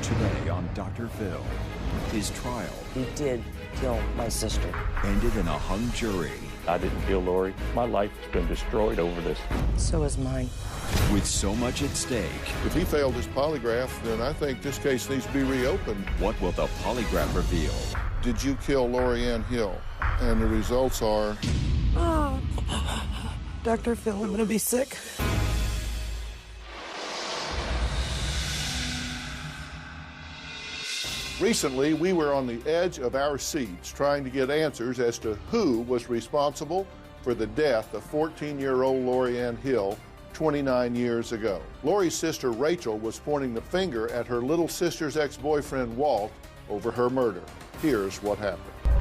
Today on Dr. Phill, his trial He did kill my sister. ended in a hung jury. I didn't kill Lori. My life has been destroyed over this. So is mine. With so much at stake, If he failed his polygraph, then I think this case needs to be reopened. what will the polygraph reveal? Did you kill Lori Ann Hill? And the results are... Dr. Phill, I'm gonna be sick. Recently, we were on the edge of our seats trying to get answers as to who was responsible for the death of 14-year-old Lori Ann Hill 29 years ago. Lori's sister Rachel was pointing the finger at her little sister's ex-boyfriend Walt over her murder. Here's what happened.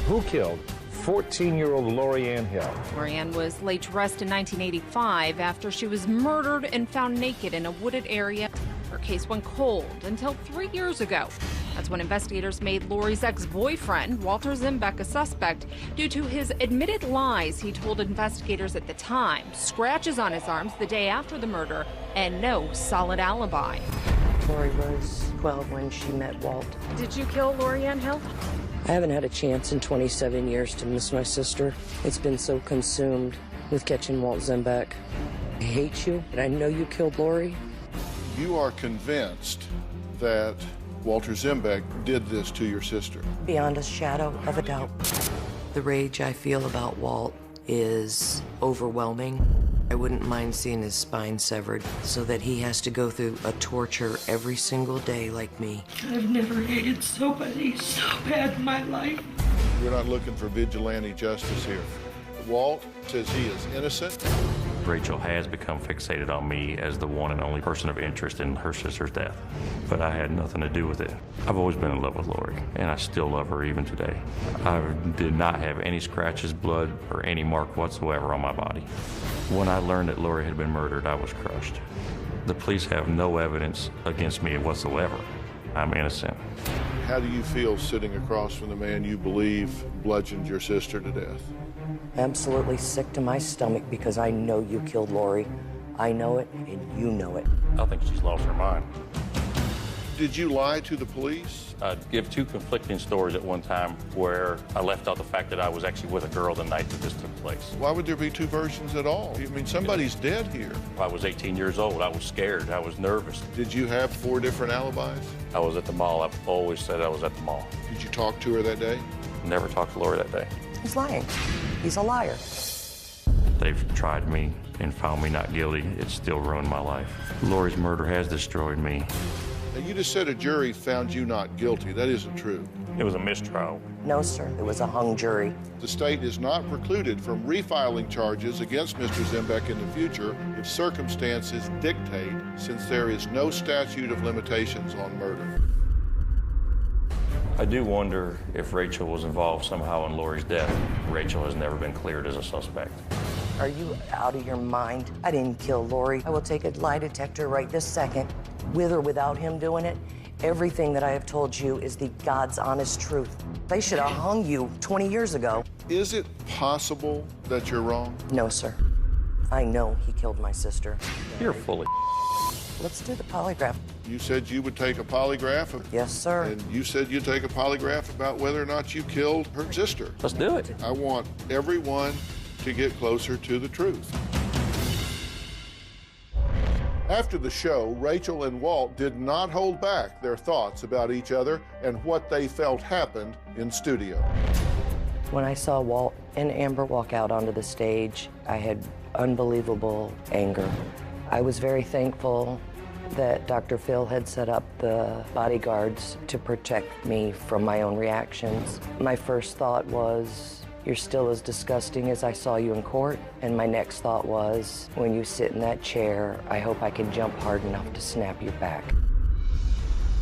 Who killed 14-year-old Lori Ann Hill? Lori Ann was laid to rest in 1985 after she was murdered and found naked in a wooded area. Her case went cold until 3 years ago. That's when investigators made Lori's ex-boyfriend, Walter Zimbeck, a suspect due to his admitted lies he told investigators at the time, scratches on his arms the day after the murder, and no solid alibi. Lori was 12 when she met Walt. Did you kill Lori Ann Hill? I haven't had a chance in 27 years to miss my sister. It's been so consumed with catching Walt Zimbeck. I hate you, and I know you killed Lori. You are convinced that Walter Zimbeck did this to your sister. Beyond a shadow of a doubt. The rage I feel about Walt is overwhelming. I wouldn't mind seeing his spine severed so that he has to go through a torture every single day like me. I've never hated somebody so bad in my life. We're not looking for vigilante justice here. Walt says he is innocent. Rachel has become fixated on me as the one and only person of interest in her sister's death. But I had nothing to do with it. I've always been in love with Lori, and I still love her even today. I did not have any scratches, blood, or any mark whatsoever on my body. When I learned that Lori had been murdered, I was crushed. The police have no evidence against me whatsoever. I'm innocent. How do you feel sitting across from the man you believe bludgeoned your sister to death? Absolutely sick to my stomach because I know you killed Lori. I know it, and you know it. I think she's lost her mind. Did you lie to the police? I give two conflicting stories at one time where I left out the fact that I was actually with a girl the night that this took place. Why would there be two versions at all? I mean, somebody's dead here. I was 18 years old. I was scared. I was nervous. Did you have 4 different alibis? I was at the mall. I've always said I was at the mall. Did you talk to her that day? Never talked to Lori that day. He's lying. He's a liar. They've tried me and found me not guilty. It's still ruined my life. Lori's murder has destroyed me. Now, you just said a jury found you not guilty. That isn't true. It was a mistrial. No, sir. It was a hung jury. The state is not precluded from refiling charges against Mr. Zimbeck in the future if circumstances dictate, since there is no statute of limitations on murder. I do wonder if Rachel was involved somehow in Lori's death. Rachel has never been cleared as a suspect. Are you out of your mind? I didn't kill Lori. I will take a lie detector right this second, with or without him doing it. Everything that I have told you is the God's honest truth. They should have hung you 20 years ago. Is it possible that you're wrong? No, sir. I know he killed my sister. You're fully. Let's do the polygraph. You said you would take a polygraph, Yes, sir. and you said you'd take a polygraph about whether or not you killed her sister. Let's do it. I want everyone to get closer to the truth. After the show, Rachel and Walt did not hold back their thoughts about each other and what they felt happened in studio. When I saw Walt and Amber walk out onto the stage, I had unbelievable anger. I was very thankful that Dr. Phill had set up the bodyguards to protect me from my own reactions. My first thought was, you're still as disgusting as I saw you in court. And my next thought was, when you sit in that chair, I hope I can jump hard enough to snap your back.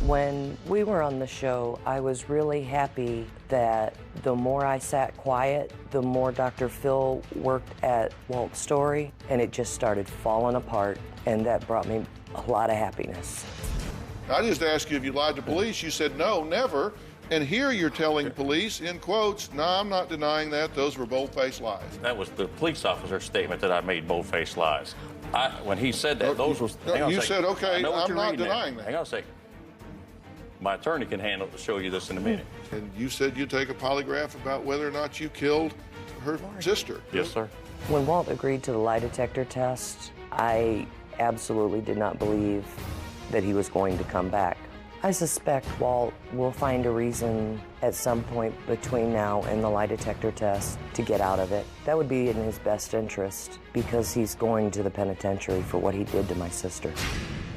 When we were on the show, I was really happy that the more I sat quiet, the more Dr. Phill worked at Walt's story, and it just started falling apart, and that brought me a lot of happiness. I just asked you if you lied to police. You said no, never. And here you're telling police, in quotes, no, I'm not denying that. Those were bold-faced lies. That was the police officer's statement that I made bold-faced lies. When he said that, those was... No, you said, okay, I know what I'm you're not reading there. denying that. Hang on a second. My attorney can show you this in a minute. And you said you'd take a polygraph about whether or not you killed her sister. Yes, sir. When Walt agreed to the lie detector test, I absolutely did not believe that he was going to come back. I suspect Walt will find a reason at some point between now and the lie detector test to get out of it. That would be in his best interest because he's going to the penitentiary for what he did to my sister.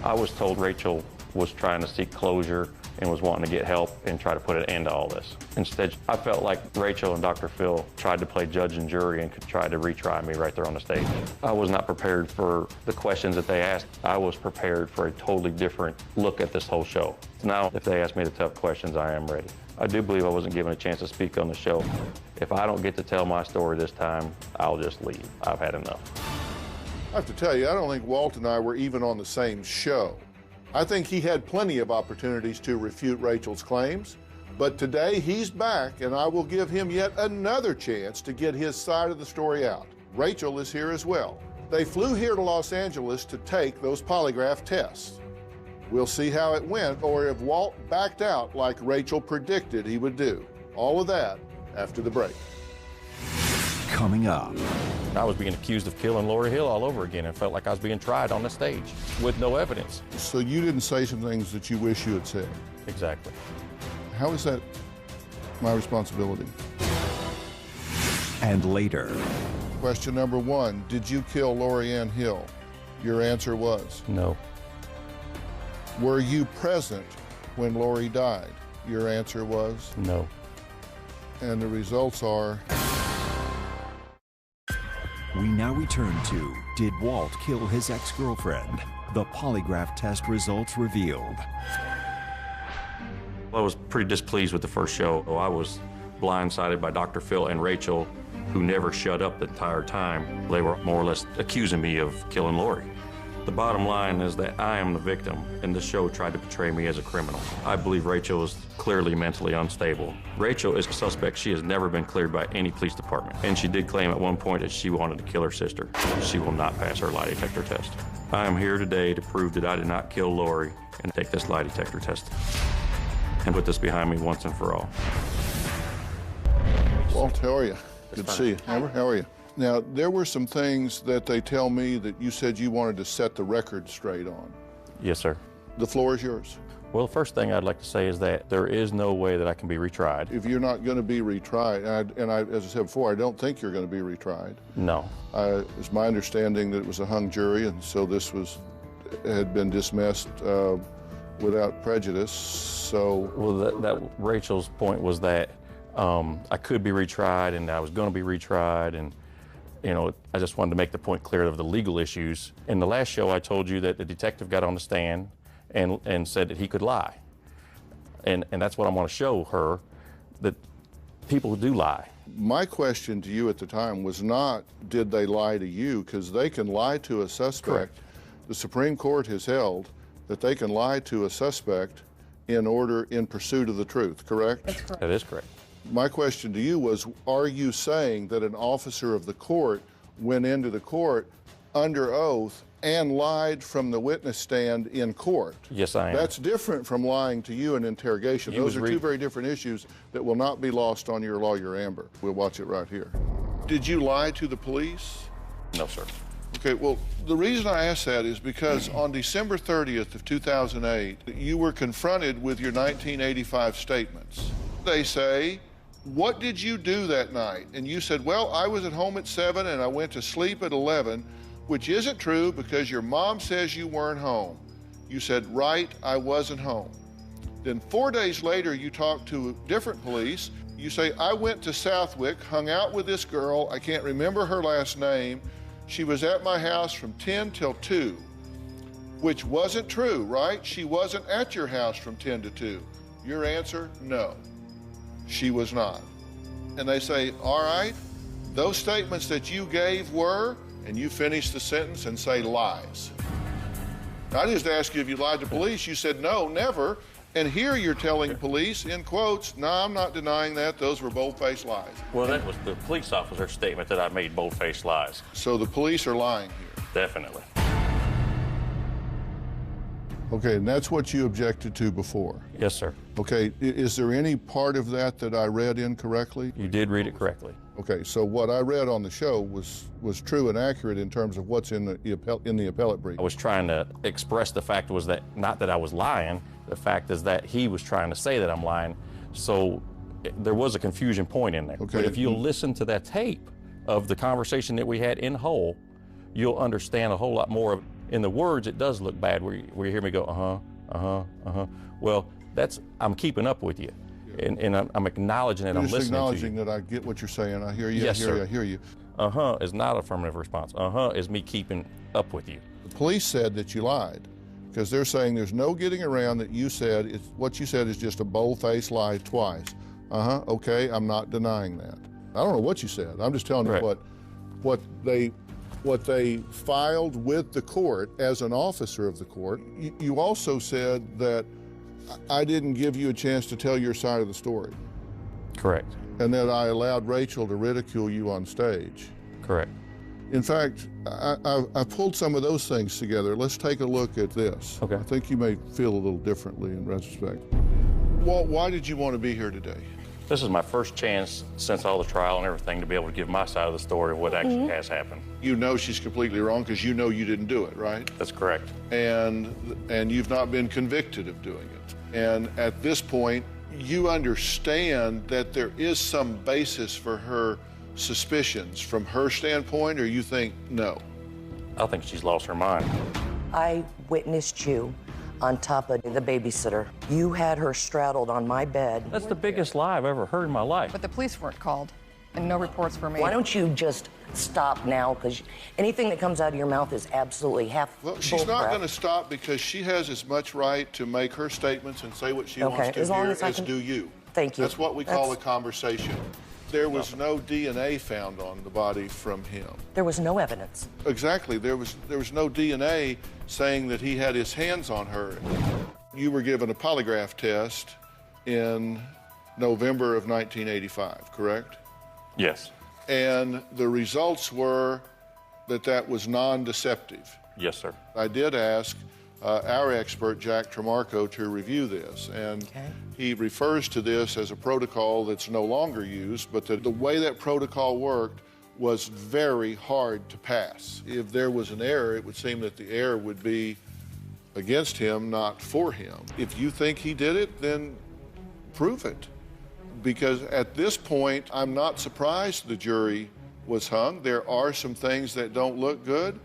I was told Rachel was trying to seek closure and was wanting to get help and try to put an end to all this. Instead, I felt like Rachel and Dr. Phill tried to play judge and jury and could try to retry me right there on the stage. I was not prepared for the questions that they asked. I was prepared for a totally different look at this whole show. Now, if they ask me the tough questions, I am ready. I do believe I wasn't given a chance to speak on the show. If I don't get to tell my story this time, I'll just leave. I've had enough. I have to tell you, I don't think Walt and I were even on the same show. I think he had plenty of opportunities to refute Rachel's claims, but today he's back and I will give him yet another chance to get his side of the story out. Rachel is here as well. They flew here to Los Angeles to take those polygraph tests. We'll see how it went or if Walt backed out like Rachel predicted he would do. All of that after the break. Coming up. I was being accused of killing Lori Hill all over again and felt like I was being tried on the stage with no evidence. So you didn't say some things that you wish you had said. Exactly. How is that my responsibility? And later. Question number 1, did you kill Lori Ann Hill? Your answer was? No. Were you present when Lori died? Your answer was? No. And the results are? We now return to Did Walt Kill His Ex-Girlfriend? The polygraph test results revealed. I was pretty displeased with the first show. I was blindsided by Dr. Phill and Rachel, who never shut up the entire time. They were more or less accusing me of killing Lori. The bottom line is that I am the victim, and the show tried to portray me as a criminal. I believe Rachel is clearly mentally unstable. Rachel is a suspect. She has never been cleared by any police department, and she did claim at one point that she wanted to kill her sister. She will not pass her lie detector test. I am here today to prove that I did not kill Lori and take this lie detector test and put this behind me once and for all. Walt, how are you? Good to see you. Amber, how are you? Now, there were some things that they tell me that you said you wanted to set the record straight on. Yes, sir. The floor is yours. Well, the first thing I'd like to say is that there is no way that I can be retried. If you're not going to be retried, and as I said before, I don't think you're going to be retried. No. It's my understanding that it was a hung jury, and so this had been dismissed without prejudice. So, well, that Rachel's point was that I could be retried, and I was going to be retried, and you know, I just wanted to make the point clear of the legal issues. In the last show, I told you that the detective got on the stand and said that he could lie. And that's what I want to show her, that people do lie. My question to you at the time was not, did they lie to you? Because they can lie to a suspect. Correct. The Supreme Court has held that they can lie to a suspect in pursuit of the truth, correct? That's correct. That is correct. My question to you was, are you saying that an officer of the court went into the court under oath and lied from the witness stand in court? Yes, I am. That's different from lying to you in interrogation. Those are two very different issues that will not be lost on your lawyer, Amber. We'll watch it right here. Did you lie to the police? No, sir. Okay, well, the reason I ask that is because on December 30th of 2008, you were confronted with your 1985 statements. They say, what did you do that night? And you said, well, I was at home at 7 and I went to sleep at 11, which isn't true because your mom says you weren't home. You said, right, I wasn't home. Then 4 days later, you talked to different police. You say, I went to Southwick, hung out with this girl. I can't remember her last name. She was at my house from 10 till 2, which wasn't true, right? She wasn't at your house from 10 to 2. Your answer, no. She was not. And they say, all right, those statements that you gave were, and you finish the sentence and say lies. I just asked you if you lied to police. You said, no, never. And here you're telling police, in quotes, no, I'm not denying that. Those were bold-faced lies. Well, that was the police officer's statement that I made bold-faced lies. So the police are lying here. Definitely. Okay, and that's what you objected to before? Yes, sir. Okay, is there any part of that that I read incorrectly? You did read it correctly. Okay, so what I read on the show was true and accurate in terms of what's in the appellate brief. I was trying to express the fact was that, not that I was lying, the fact is that he was trying to say that I'm lying, so there was a confusion point in there. Okay. But if you'll listen to that tape of the conversation that we had in whole, you'll understand a whole lot more of, in the words, it does look bad where you hear me go, Well, I'm keeping up with you. And I'm acknowledging that I'm listening to you. Just acknowledging that I get what you're saying. I hear you, yes, I hear you. Is not affirmative response. Is me keeping up with you. The police said that you lied because they're saying there's no getting around that you said, what you said is just a bold-faced lie twice. Okay, I'm not denying that. I don't know what you said. I'm just telling you what they filed with the court as an officer of the court. You also said that I didn't give you a chance to tell your side of the story. Correct. And that I allowed Rachel to ridicule you on stage. Correct. In fact, I pulled some of those things together. Let's take a look at this. Okay. I think you may feel a little differently in retrospect. Walt, why did you want to be here today? This is my first chance since all the trial and everything to be able to give my side of the story of what actually has happened. You know she's completely wrong because you know you didn't do it, right? That's correct. And you've not been convicted of doing it. And at this point, you understand that there is some basis for her suspicions from her standpoint, or you think no? I think she's lost her mind. I witnessed you on top of the babysitter. You had her straddled on my bed. That's the biggest lie I've ever heard in my life. But the police weren't called, and no reports were made. Why don't you just stop now? Because anything that comes out of your mouth is absolutely half Well, she's not going to stop because she has as much right to make her statements and say what she wants to hear as do you. Thank you. That's what we call a conversation. There was no DNA found on the body from him. There was no evidence. Exactly. There was no DNA saying that he had his hands on her. You were given a polygraph test in November of 1985, correct? Yes. And the results were that was non-deceptive. Yes, sir. I did ask our expert, Jack Tremarco, to review this, and he refers to this as a protocol that's no longer used, but the way that protocol worked was very hard to pass. If there was an error, it would seem that the error would be against him, not for him. If you think he did it, then prove it. Because at this point, I'm not surprised the jury was hung. There are some things that don't look good,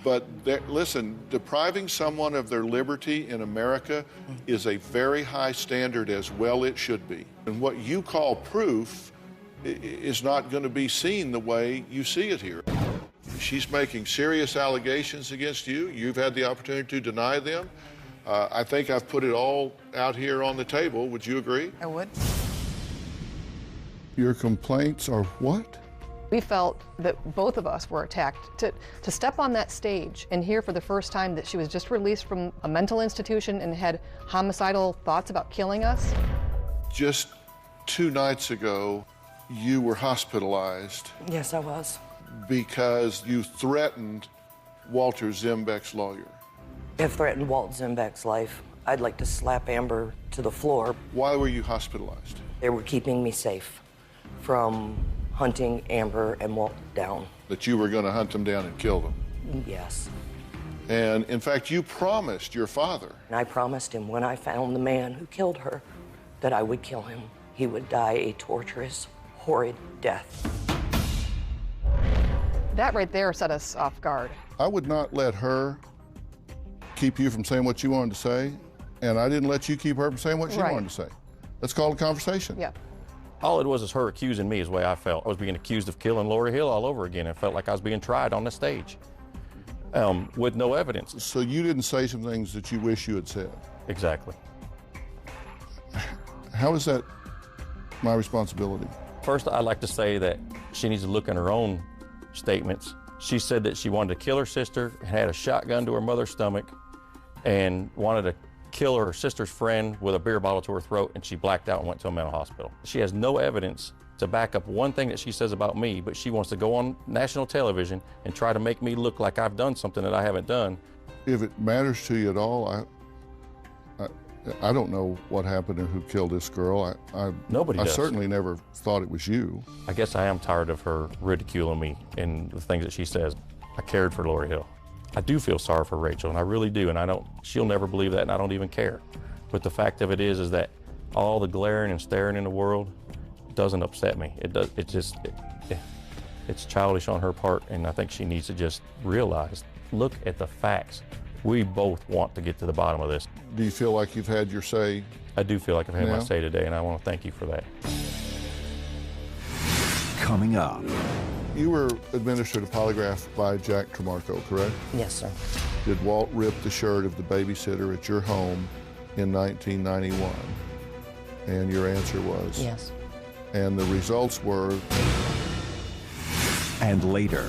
but listen, depriving someone of their liberty in America is a very high standard, as well it should be. And what you call proof is not going to be seen the way you see it here. She's making serious allegations against you. You've had the opportunity to deny them. I think I've put it all out here on the table. Would you agree? I would. Your complaints are what? We felt that both of us were attacked. To step on that stage and hear for the first time that she was just released from a mental institution and had homicidal thoughts about killing us. Just 2 nights ago, you were hospitalized. Yes, I was. Because you threatened Walter Zembeck's lawyer. I've threatened Walt Zembeck's life. I'd like to slap Amber to the floor. Why were you hospitalized? They were keeping me safe from hunting Amber and Walt down. That you were going to hunt them down and kill them? Yes. And in fact, you promised your father. And I promised him when I found the man who killed her that I would kill him. He would die a torturous, horrid death. That right there set us off guard. I would not let her keep you from saying what you wanted to say, and I didn't let you keep her from saying what she wanted to say. Let's call it a conversation. Yeah. All it was is her accusing me is the way I felt. I was being accused of killing Lori Hill all over again. It felt like I was being tried on the stage with no evidence. So you didn't say some things that you wish you had said? Exactly. How is that my responsibility? First, I'd like to say that she needs to look in her own statements. She said that she wanted to kill her sister, had a shotgun to her mother's stomach, and wanted to kill her sister's friend with a beer bottle to her throat, and she blacked out and went to a mental hospital. She has no evidence to back up one thing that she says about me, but she wants to go on national television and try to make me look like I've done something that I haven't done. If it matters to you at all, I don't know what happened and who killed this girl. Nobody does. I certainly never thought it was you. I guess I am tired of her ridiculing me and the things that she says. I cared for Lori Hill. I do feel sorry for Rachel, and I really do, and she'll never believe that, and I don't even care. But the fact of it is that all the glaring and staring in the world doesn't upset me. It's childish on her part, and I think she needs to just realize, look at the facts. We both want to get to the bottom of this. Do you feel like you've had your say? I do feel like I've had my Yeah. say today, and I want to thank you for that. Coming up, You were administered a polygraph by Jack Tremarco, correct? Yes, sir. Did Walt rip the shirt of the babysitter at your home in 1991? And your answer was? Yes. And the results were? and later,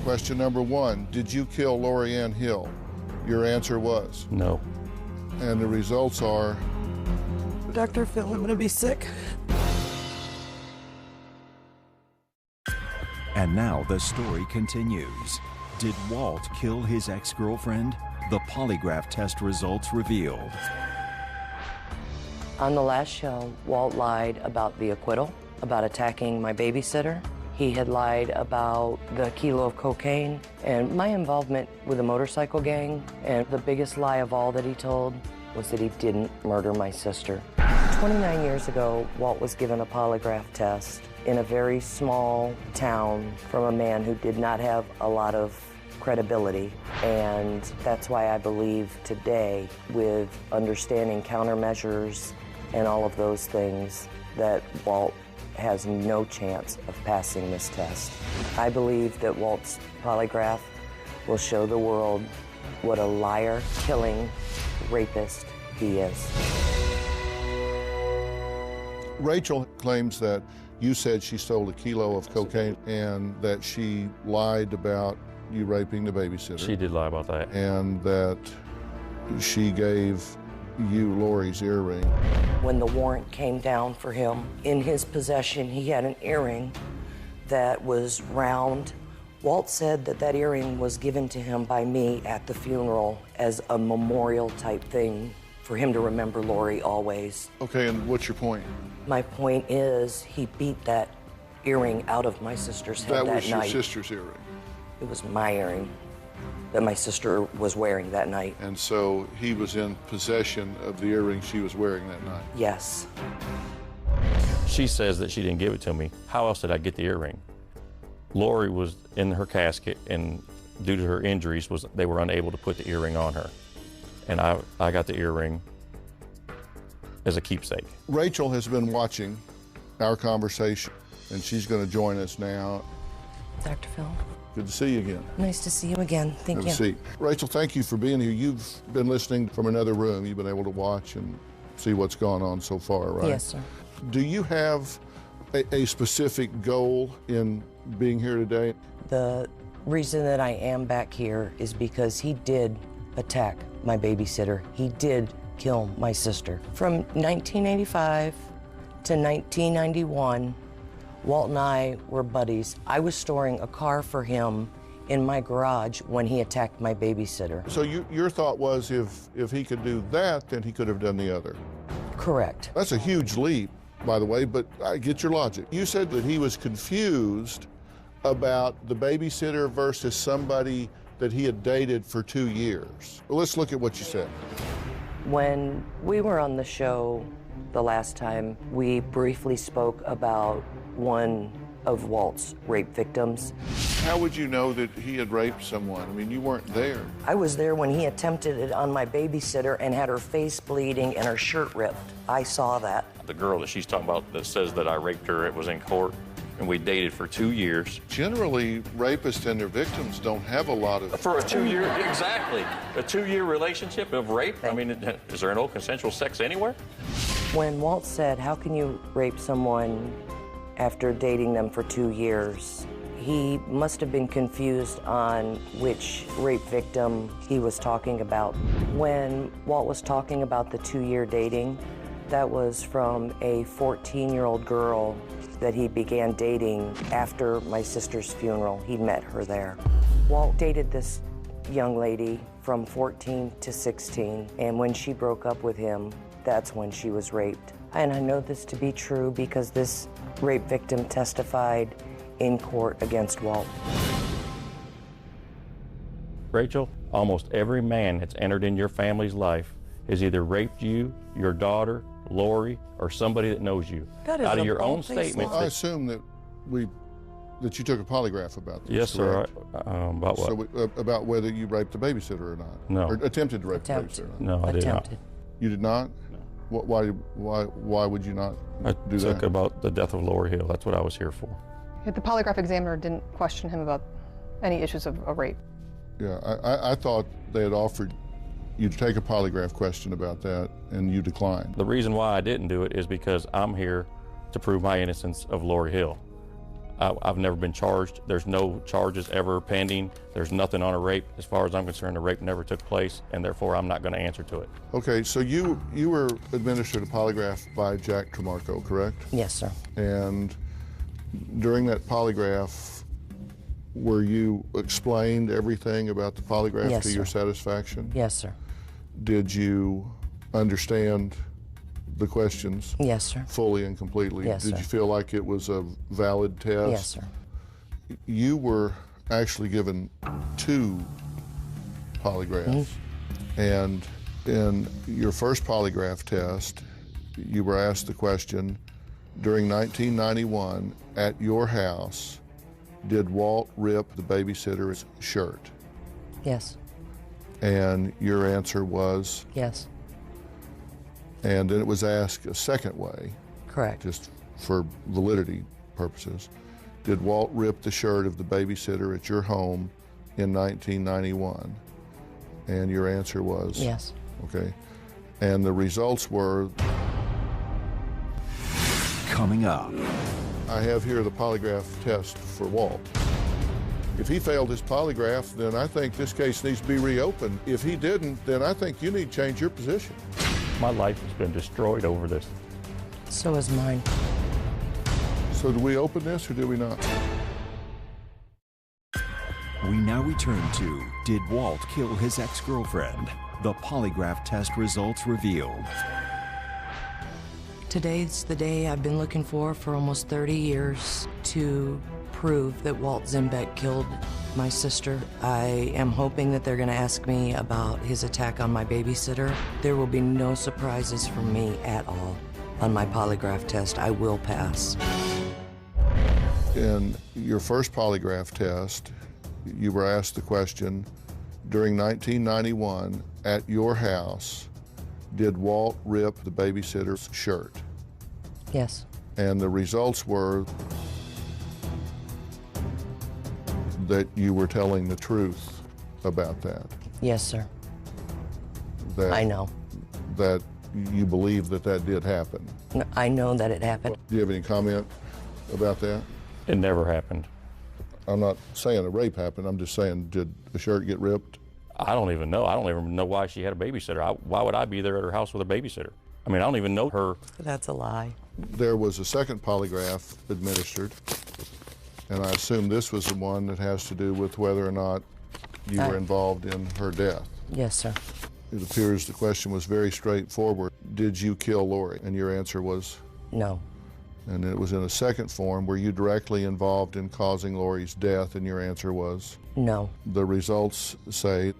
Question number 1, did you kill Lori Ann Hill? Your answer was? No. And the results are? Dr. Phill, I'm going to be sick. and now the story continues. Did Walt kill his ex-girlfriend? The polygraph test results revealed. On the last show, Walt lied about the acquittal, about attacking my babysitter. He had lied about the kilo of cocaine and my involvement with a motorcycle gang. And the biggest lie of all that he told was that he didn't murder my sister. 29 years ago, Walt was given a polygraph test in a very small town from a man who did not have a lot of credibility. And that's why I believe today, with understanding countermeasures and all of those things, that Walt has no chance of passing this test. I believe that Walt's polygraph will show the world what a liar, killing, rapist he is. Rachel claims that you said she stole a kilo of cocaine and that she lied about you raping the babysitter. She did lie about that. And that she gave you Lori's earring. When the warrant came down for him, in his possession, he had an earring that was round. Walt said that that earring was given to him by me at the funeral as a memorial type thing for him to remember Lori always. Okay, and what's your point? My point is, he beat that earring out of my sister's head that night. That was your sister's earring. It was my earring that my sister was wearing that night. And so he was in possession of the earring she was wearing that night. Yes. She says that she didn't give it to me. How else did I get the earring? Lori was in her casket, and due to her injuries, they were unable to put the earring on her. And I got the earring as a keepsake. Rachel has been watching our conversation, and she's going to join us now. Dr. Phill. Good to see you again. Nice to see you again. Thank you. Have a seat. Rachel, thank you for being here. You've been listening from another room. You've been able to watch and see what's gone on so far, right? Yes, sir. Do you have a specific goal in being here today? The reason that I am back here is because he did attack my babysitter. He did kill my sister. From 1985 to 1991, Walt and I were buddies. I was storing a car for him in my garage when he attacked my babysitter. So your thought was if he could do that, then he could have done the other. Correct. That's a huge leap, by the way, but I get your logic. You said that he was confused about the babysitter versus somebody that he had dated for 2 years. Well, let's look at what you said. When we were on the show the last time, we briefly spoke about one of Walt's rape victims. How would you know that he had raped someone? I mean, you weren't there. I was there when he attempted it on my babysitter and had her face bleeding and her shirt ripped. I saw that. The girl that she's talking about that says that I raped her, it was in court, and we dated for 2 years. Generally, rapists and their victims don't have a lot of... For a 2-year, exactly. A 2-year relationship of rape? I mean, is there no consensual sex anywhere? When Walt said, how can you rape someone after dating them for 2 years? He must have been confused on which rape victim he was talking about. When Walt was talking about the 2-year dating, that was from a 14-year-old girl that he began dating after my sister's funeral. He met her there. Walt dated this young lady from 14 to 16, and when she broke up with him, that's when she was raped. And I know this to be true because this rape victim testified in court against Walt. Rachel, almost every man that's entered in your family's life has either raped you, your daughter, Lori, or somebody that knows you. That is out of a your own bold-faced statement. lie. I assume that you took a polygraph about this. Yes, correct? sir. About what? So about whether you raped the babysitter or not? No. Or attempted to rape Attempted. the babysitter? Or not? No, I did not. Attempted. You did not? No. Why would you not I do took that? about the death of Lori Hill. That's what I was here for. Yet the polygraph examiner didn't question him about any issues of rape. Yeah, I thought they had offered you to take a polygraph question about that, and you declined. The reason why I didn't do it is because I'm here to prove my innocence of Lori Hill. I've never been charged. There's no charges ever pending. There's nothing on a rape. As far as I'm concerned, a rape never took place, and therefore I'm not going to answer to it. Okay, so you were administered a polygraph by Jack Tremarco, correct? Yes, sir. And during that polygraph, were you explained everything about the polygraph Yes, to your sir. satisfaction? Yes, sir. Did you understand the questions Yes, sir. fully and completely? Yes, Did sir. you feel like it was a valid test? Yes, sir. You were actually given 2 polygraphs. And in your first polygraph test, you were asked the question, during 1991, at your house, did Walt rip the babysitter's shirt? Yes. And your answer was, Yes. and then it was asked a second way, Correct. just for validity purposes. Did Walt rip the shirt of the babysitter at your home in 1991? And your answer was? Yes. Okay. And the results were? Coming up. I have here the polygraph test for Walt. If he failed his polygraph, then I think this case needs to be reopened. If he didn't, then I think you need to change your position. My life has been destroyed over this. So is mine. So do we open this or do we not? We now return to Did Walt Kill His Ex-Girlfriend? The polygraph test results revealed. Today's the day I've been looking for almost 30 years to prove that Walt Zimbeck killed my sister. I am hoping that they're going to ask me about his attack on my babysitter. There will be no surprises from me at all on my polygraph test. I will pass. In your first polygraph test, you were asked the question, during 1991, at your house, did Walt rip the babysitter's shirt? Yes. And the results were that you were telling the truth about that. Yes, sir. That, I know. That you believe that that did happen. I know that it happened. Do you have any comment about that? It never happened. I'm not saying a rape happened. I'm just saying, did the shirt get ripped? I don't even know. I don't even know why she had a babysitter. Why would I be there at her house with a babysitter? I mean, I don't even know her. That's a lie. There was a second polygraph administered, and I assume this was the one that has to do with whether or not you were involved in her death. Yes, sir. It appears the question was very straightforward. Did you kill Lori? And your answer was? No. And it was in a second form. Were you directly involved in causing Lori's death? And your answer was? No. The results say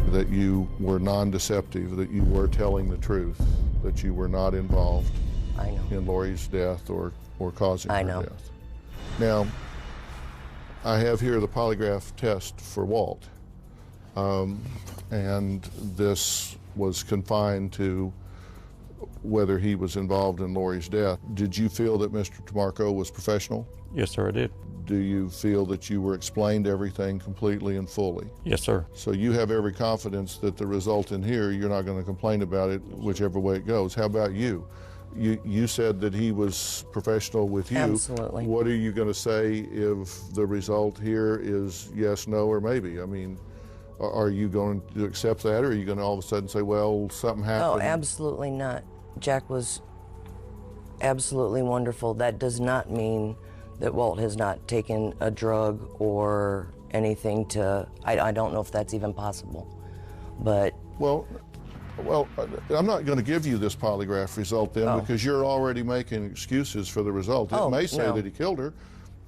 that you were non-deceptive, that you were telling the truth, that you were not involved I know. in Lori's death or causing I her know. death. Now, I have here the polygraph test for Walt, and this was confined to whether he was involved in Lori's death. Did you feel that Mr. Tremarco was professional? Yes, sir, I did. Do you feel that you were explained everything completely and fully? Yes, sir. So you have every confidence that the result in here, you're not going to complain about it whichever way it goes. How about you? You said that he was professional with you. Absolutely. What are you going to say if the result here is yes, no, or maybe? I mean, are you going to accept that, or are you going to all of a sudden say, well, something happened? Oh, absolutely not. Jack was absolutely wonderful. That does not mean that Walt has not taken a drug or anything to, I don't know if that's even possible, but. Well, I'm not going to give you this polygraph result then because you're already making excuses for the result. It may say that he killed her.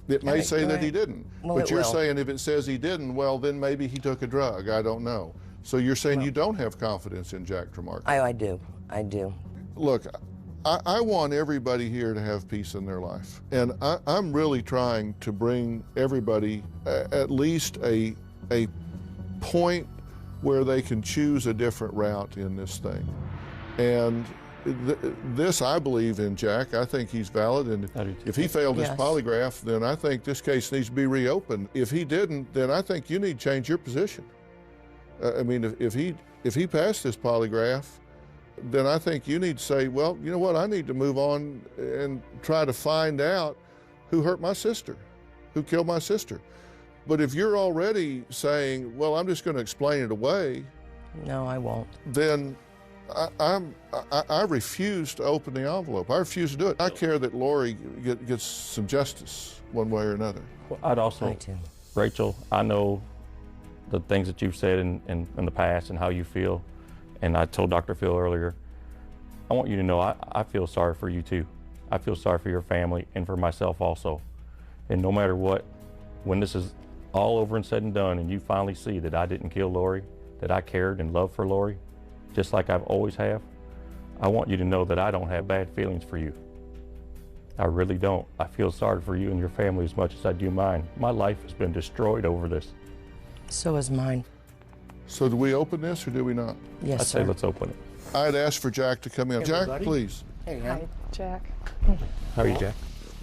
It may say that he didn't. Well, but you're saying if it says he didn't, well, then maybe he took a drug. I don't know. So you're saying you don't have confidence in Jack Tremarco? I do. I do. Look, I want everybody here to have peace in their life. And I'm really trying to bring everybody at least a point where they can choose a different route in this thing. And this I believe in Jack. I think he's valid, and if he failed his polygraph, then I think this case needs to be reopened. If he didn't, then I think you need to change your position. I mean, if he passed this polygraph, then I think you need to say, well, you know what, I need to move on and try to find out who hurt my sister, who killed my sister. But if you're already saying, well, I'm just going to explain it away. No, I won't. Then I refuse to open the envelope. I refuse to do it. I care that Lori gets some justice one way or another. Well, I'd also, Rachel, I know the things that you've said in the past and how you feel. And I told Dr. Phill earlier, I want you to know I feel sorry for you too. I feel sorry for your family and for myself also. And no matter what, when this is all over and said and done and you finally see that I didn't kill Lori, that I cared and loved for Lori, just like I've always have, I want you to know that I don't have bad feelings for you. I really don't. I feel sorry for you and your family as much as I do mine. My life has been destroyed over this. So is mine. So do we open this or do we not? Yes, I'd say let's open it. I'd ask for Jack to come in. Hey, Jack, everybody. please. Hey, Hi, Jack. How are you, Jack?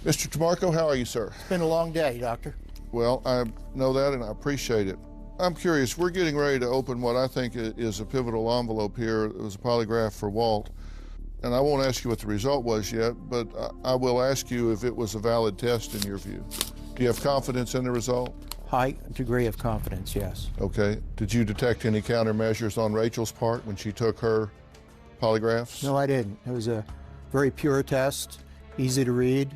Mr. Tremarco, how are you, sir? It's been a long day, Doctor. Well, I know that and I appreciate it. I'm curious, we're getting ready to open what I think is a pivotal envelope here. It was a polygraph for Walt. And I won't ask you what the result was yet, but I will ask you if it was a valid test in your view. Do you have confidence in the result? High degree of confidence, yes. Okay. Did you detect any countermeasures on Rachel's part when she took her polygraphs? No, I didn't. It was a very pure test, easy to read.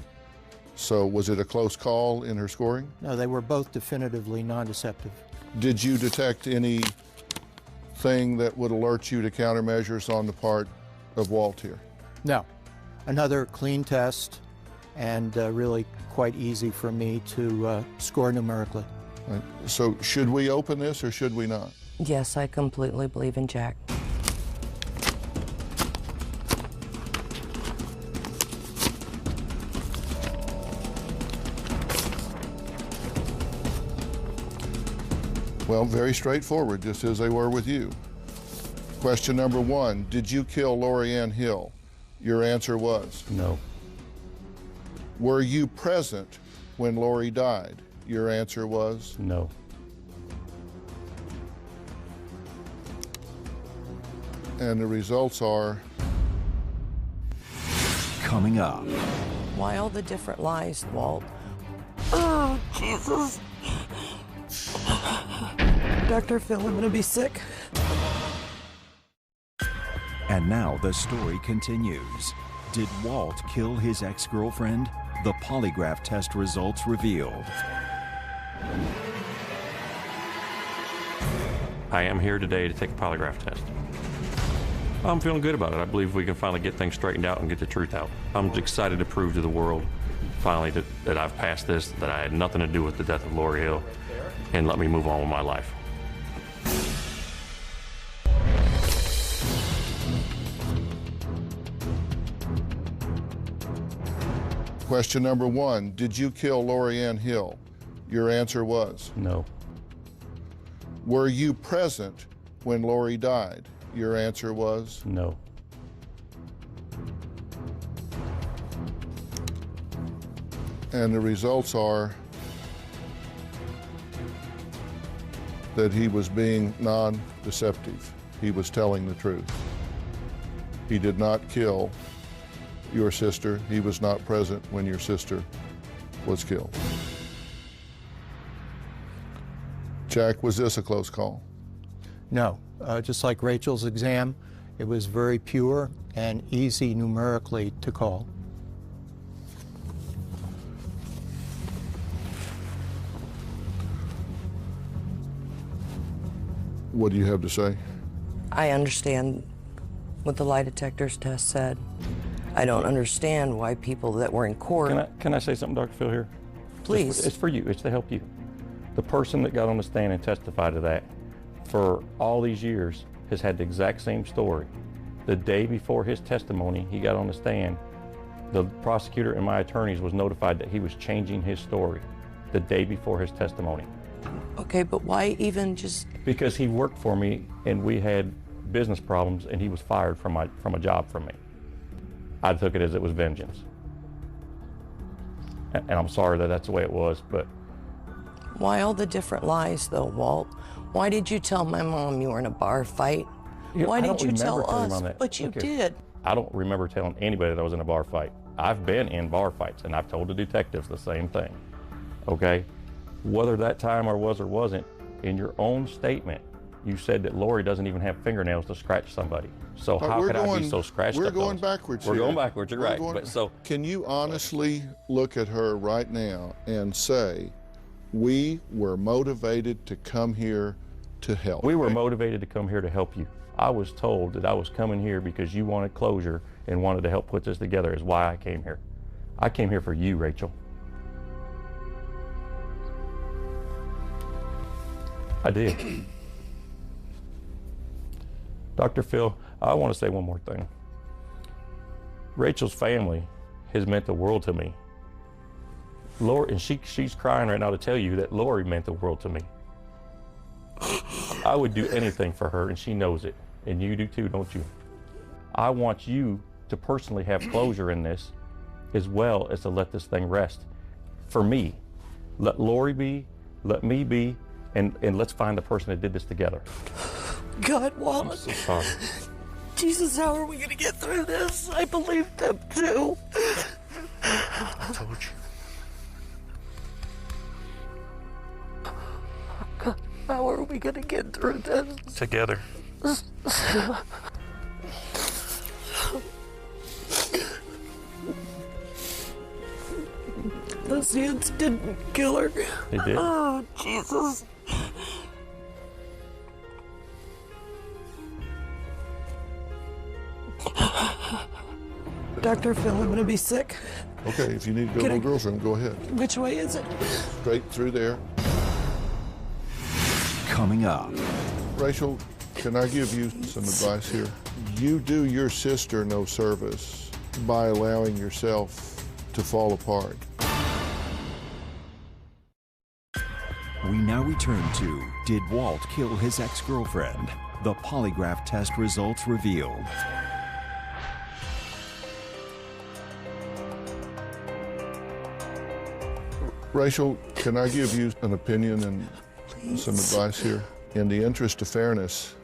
So was it a close call in her scoring? No, they were both definitively non-deceptive. Did you detect anything that would alert you to countermeasures on the part of Walt here? No. Another clean test and really quite easy for me to score numerically. Right. So should we open this or should we not? Yes, I completely believe in Jack. Well, very straightforward, just as they were with you. Question number 1, did you kill Lori Ann Hill? Your answer was? No. Were you present when Lori died? Your answer was? No. And the results are? Coming up. Why all the different lies, Walt? Oh, Jesus. Dr. Phill, I'm gonna be sick. And now the story continues. Did Walt kill his ex-girlfriend? The polygraph test results revealed. I am here today to take a polygraph test. I'm feeling good about it. I believe we can finally get things straightened out and get the truth out. I'm excited to prove to the world finally that I've passed this, that I had nothing to do with the death of Lori Hill, and let me move on with my life. Question number 1, did you kill Lori Ann Hill? Your answer was? No. Were you present when Lori died? Your answer was? No. And the results are that he was being non-deceptive. He was telling the truth. He did not kill your sister. He was not present when your sister was killed. Jack, was this a close call? No. Just like Rachel's exam, it was very pure and easy numerically to call. What do you have to say? I understand what the lie detectors test said. I don't understand why people that were in court... Can I say something, Dr. Phill, here? Please. It's for you. It's to help you. The person that got on the stand and testified to that for all these years has had the exact same story. The day before his testimony, he got on the stand, the prosecutor and my attorneys was notified that he was changing his story the day before his testimony. Okay, but why even just... Because he worked for me and we had business problems and he was fired from a job from me. I took it as it was vengeance. And I'm sorry that that's the way it was, but... Why all the different lies, though, Walt? Why did you tell my mom you were in a bar fight? Why did you tell us? But you did. I don't remember telling anybody that I was in a bar fight. I've been in bar fights, and I've told the detectives the same thing, okay? Whether that time or wasn't, in your own statement, you said that Lori doesn't even have fingernails to scratch somebody. So how could I be so scratched up? We're going backwards here. We're going backwards, you're right. But so, can you honestly look at her right now and say, we were motivated to come here to help? We were motivated to come here to help you. I was told that I was coming here because you wanted closure and wanted to help put this together is why I came here. I came here for you, Rachel. I did. Dr. Phill, I want to say one more thing. Rachel's family has meant the world to me. Lori, and she's crying right now to tell you that Lori meant the world to me. I would do anything for her, and she knows it. And you do too, don't you? I want you to personally have closure in this, as well as to let this thing rest. For me, let Lori be, let me be, and let's find the person that did this together. God, Walt. I'm so sorry. Jesus, how are we going to get through this? I believe them too. I told you. How are we going to get through this? Together. Those hands didn't kill her. They did. Oh, Jesus. Dr. Phill, I'm going to be sick. Okay, if you need to go to the girls' room, go ahead. Which way is it? Straight through there. Coming up. Rachel, can I give you some advice here? You do your sister no service by allowing yourself to fall apart. We now return to Did Walt Kill His Ex-Girlfriend? The polygraph test results revealed. Rachel, can I give you an opinion and some advice here? In the interest of fairness,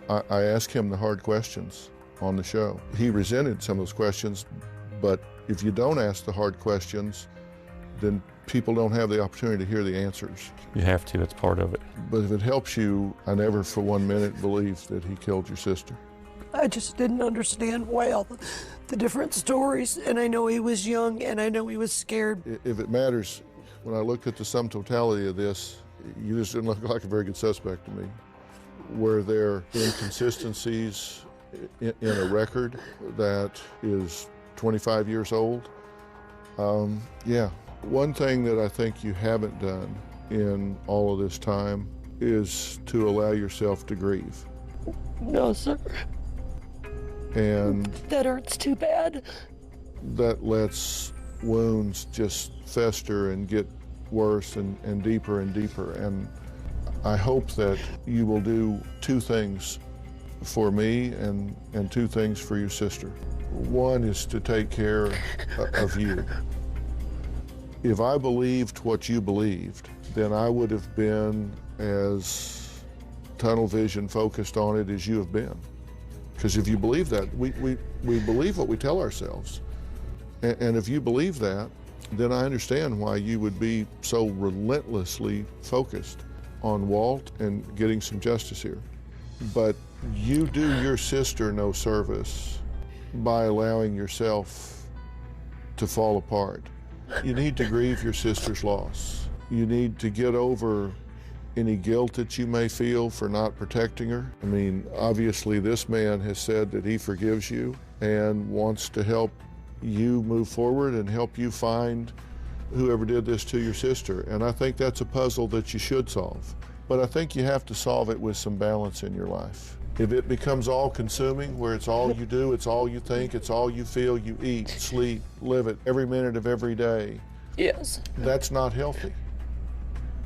I asked him the hard questions on the show. He resented some of those questions, but if you don't ask the hard questions, then people don't have the opportunity to hear the answers. You have to, that's part of it. But if it helps you, I never for 1 minute believed that he killed your sister. I just didn't understand why all the different stories, and I know he was young, and I know he was scared. If it matters, when I looked at the sum totality of this, you just didn't look like a very good suspect to me. Were there inconsistencies in a record that is 25 years old? Yeah. One thing that I think you haven't done in all of this time is to allow yourself to grieve. No, sir. And that hurts too bad. That lets wounds just fester and get worse and deeper and deeper. And I hope that you will do two things for me and two things for your sister. One is to take care of you. If I believed what you believed, then I would have been as tunnel vision focused on it as you have been. Because if you believe that, we believe what we tell ourselves. And if you believe that, then I understand why you would be so relentlessly focused on Walt and getting some justice here. But you do your sister no service by allowing yourself to fall apart. You need to grieve your sister's loss. You need to get over any guilt that you may feel for not protecting her? I mean, obviously this man has said that he forgives you and wants to help you move forward and help you find whoever did this to your sister. And I think that's a puzzle that you should solve. But I think you have to solve it with some balance in your life. If it becomes all-consuming, where it's all you do, it's all you think, it's all you feel, you eat, sleep, live it every minute of every day, Yes. that's not healthy.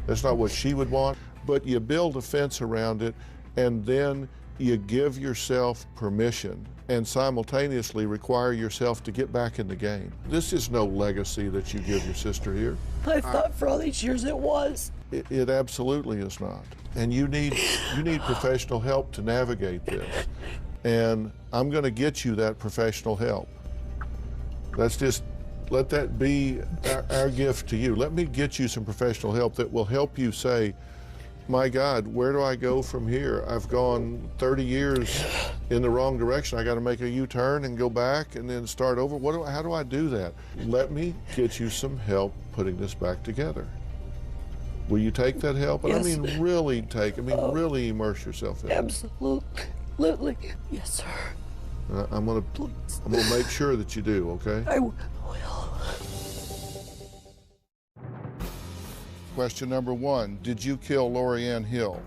That's not what she would want. But you build a fence around it, and then you give yourself permission and simultaneously require yourself to get back in the game. This is no legacy that you give your sister here. I thought for all these years it was. It absolutely is not. And you need professional help to navigate this. And I'm going to get you that professional help. Let that be our gift to you. Let me get you some professional help that will help you say, my God, where do I go from here? I've gone 30 years in the wrong direction. I got to make a U-turn and go back and then start over. How do I do that? Let me get you some help putting this back together. Will you take that help? And Yes. I mean, really really immerse yourself in it. Absolutely. Yes, sir. I'm gonna make sure that you do, okay? I will. Question number 1, did you kill Lori Ann Hill?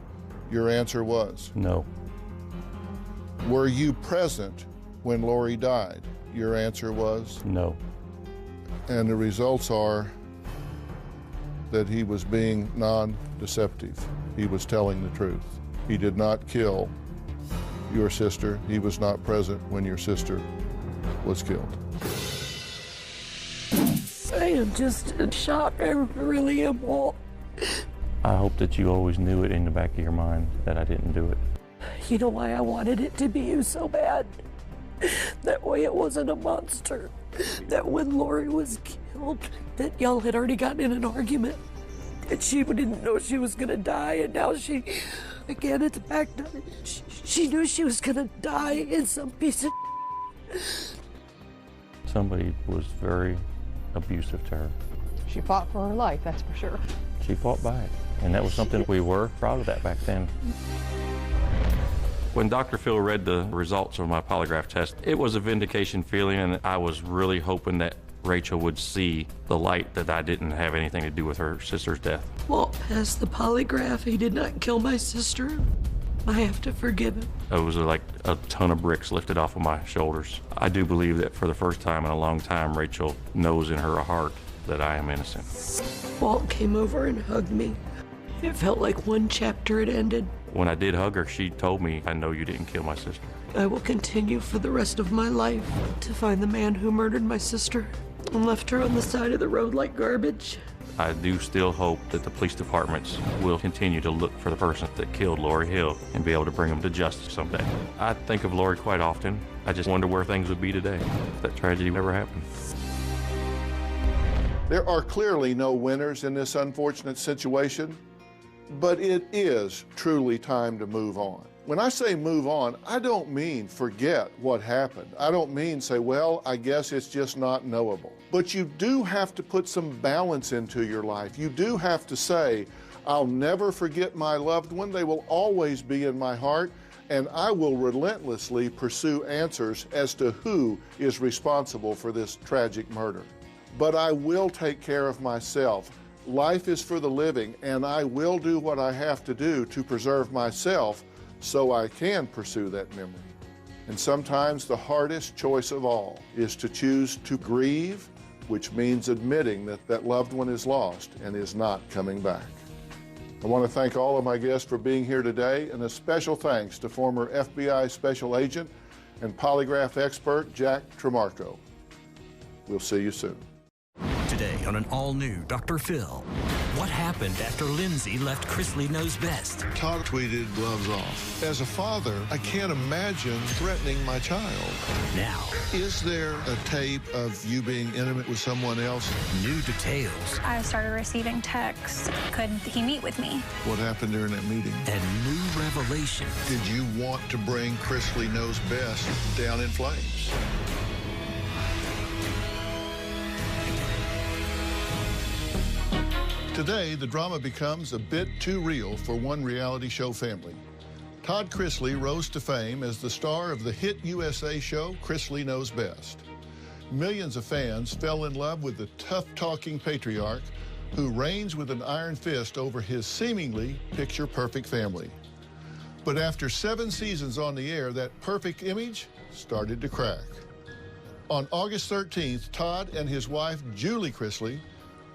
Your answer was? No. Were you present when Lori died? Your answer was? No. And the results are that he was being non-deceptive. He was telling the truth. He did not kill your sister. He was not present when your sister was killed. I am just in shock. I really am, Walt. I hope that you always knew it in the back of your mind that I didn't do it. You know why I wanted it to be you so bad? That way it wasn't a monster. That when Lori was killed, that y'all had already gotten in an argument. And she didn't know she was gonna die, and now she, again, it's back to, she knew she was gonna die in some piece of Somebody was very abusive to her. She fought for her life, that's for sure. She fought back, and that was something we were proud of that back then. When Dr. Phill read the results of my polygraph test, it was a vindication feeling, and I was really hoping that Rachel would see the light that I didn't have anything to do with her sister's death. Walt passed the polygraph. He did not kill my sister. I have to forgive him. It was like a ton of bricks lifted off of my shoulders. I do believe that for the first time in a long time, Rachel knows in her heart that I am innocent. Walt came over and hugged me. It felt like one chapter had ended. When I did hug her, she told me, I know you didn't kill my sister. I will continue for the rest of my life to find the man who murdered my sister and left her on the side of the road like garbage. I do still hope that the police departments will continue to look for the person that killed Lori Hill and be able to bring them to justice someday. I think of Lori quite often. I just wonder where things would be today if that tragedy never happened. There are clearly no winners in this unfortunate situation, but it is truly time to move on. When I say move on, I don't mean forget what happened. I don't mean say, well, I guess it's just not knowable. But you do have to put some balance into your life. You do have to say, I'll never forget my loved one. They will always be in my heart, and I will relentlessly pursue answers as to who is responsible for this tragic murder. But I will take care of myself. Life is for the living, and I will do what I have to do to preserve myself so I can pursue that memory. And sometimes the hardest choice of all is to choose to grieve, which means admitting that that loved one is lost and is not coming back. I want to thank all of my guests for being here today, and a special thanks to former FBI Special Agent and polygraph expert Jack Tremarco. We'll see you soon. Today on an all-new Dr. Phill. What happened after Lindsay left Chrisley Knows Best? Todd tweeted gloves off. As a father, I can't imagine threatening my child. Now, Is there a tape of you being intimate with someone else? new details I started receiving texts. Could he meet with me? What happened during that meeting? and new revelations. Did you want to bring Chrisley Knows Best down in flames? Today, the drama becomes a bit too real for one reality show family. Todd Chrisley rose to fame as the star of the hit USA show, Chrisley Knows Best. Millions of fans fell in love with the tough-talking patriarch who reigns with an iron fist over his seemingly picture-perfect family. But after 7 seasons on the air, that perfect image started to crack. On August 13th, Todd and his wife, Julie Chrisley,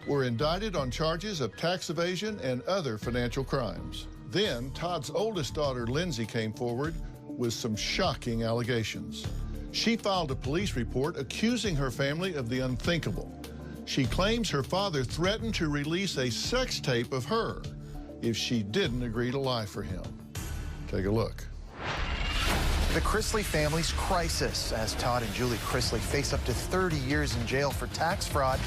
were indicted on charges of tax evasion and other financial crimes. Then, Todd's oldest daughter, Lindsay, came forward with some shocking allegations. She filed a police report accusing her family of the unthinkable. She claims her father threatened to release a sex tape of her if she didn't agree to lie for him. Take a look. The Chrisley family's crisis as Todd and Julie Chrisley face up to 30 years in jail for tax fraud.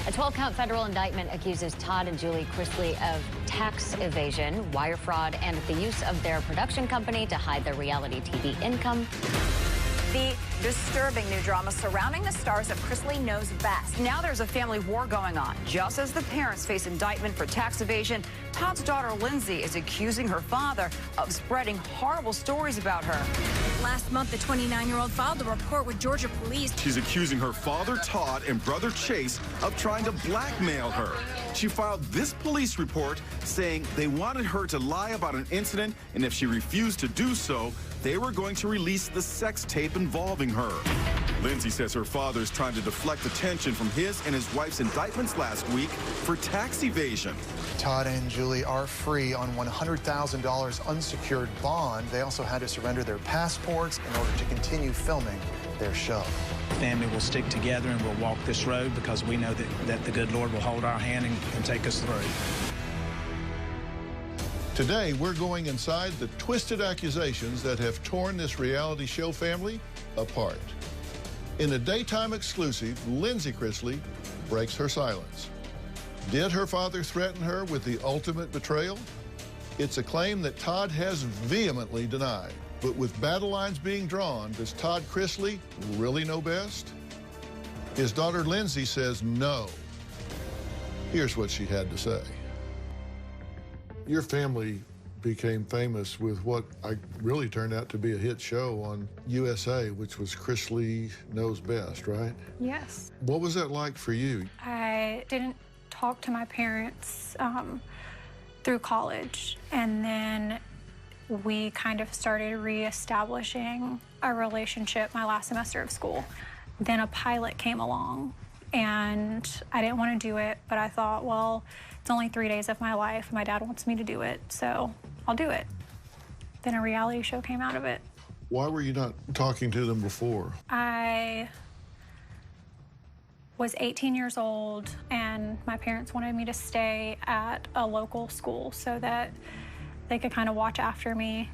A 12-count federal indictment accuses Todd and Julie Chrisley of tax evasion, wire fraud, and the use of their production company to hide their reality TV income. The disturbing new drama surrounding the stars of Chrisley Knows Best. Now there's a family war going on. Just as the parents face indictment for tax evasion, Todd's daughter Lindsay is accusing her father of spreading horrible stories about her. Last month, the 29-year-old filed a report with Georgia police. She's accusing her father, Todd, and brother Chase of trying to blackmail her. She filed this police report saying they wanted her to lie about an incident, and if she refused to do so, they were going to release the sex tape involving her. Lindsay says her father is trying to deflect attention from his and his wife's indictments last week for tax evasion. Todd and Julie are free on $100,000 unsecured bond. They also had to surrender their passports in order to continue filming their show. Family will stick together and we'll walk this road because we know that the good Lord will hold our hand and take us through. Today, we're going inside the twisted accusations that have torn this reality show family apart. In a daytime exclusive, Lindsay Chrisley breaks her silence. Did her father threaten her with the ultimate betrayal? It's a claim that Todd has vehemently denied. But with battle lines being drawn, does Todd Chrisley really know best? His daughter Lindsay says no. Here's what she had to say. Your family became famous with what really turned out to be a hit show on USA, which was Chrisley Knows Best, right? Yes. What was that like for you? I didn't talk to my parents through college, and then we kind of started reestablishing a relationship my last semester of school. Then a pilot came along, and I didn't want to do it, but I thought, well, it's only 3 days of my life. My dad wants me to do it, so I'll do it. Then a reality show came out of it. Why were you not talking to them before? I was 18 years old, and my parents wanted me to stay at a local school so that they could kind of watch after me.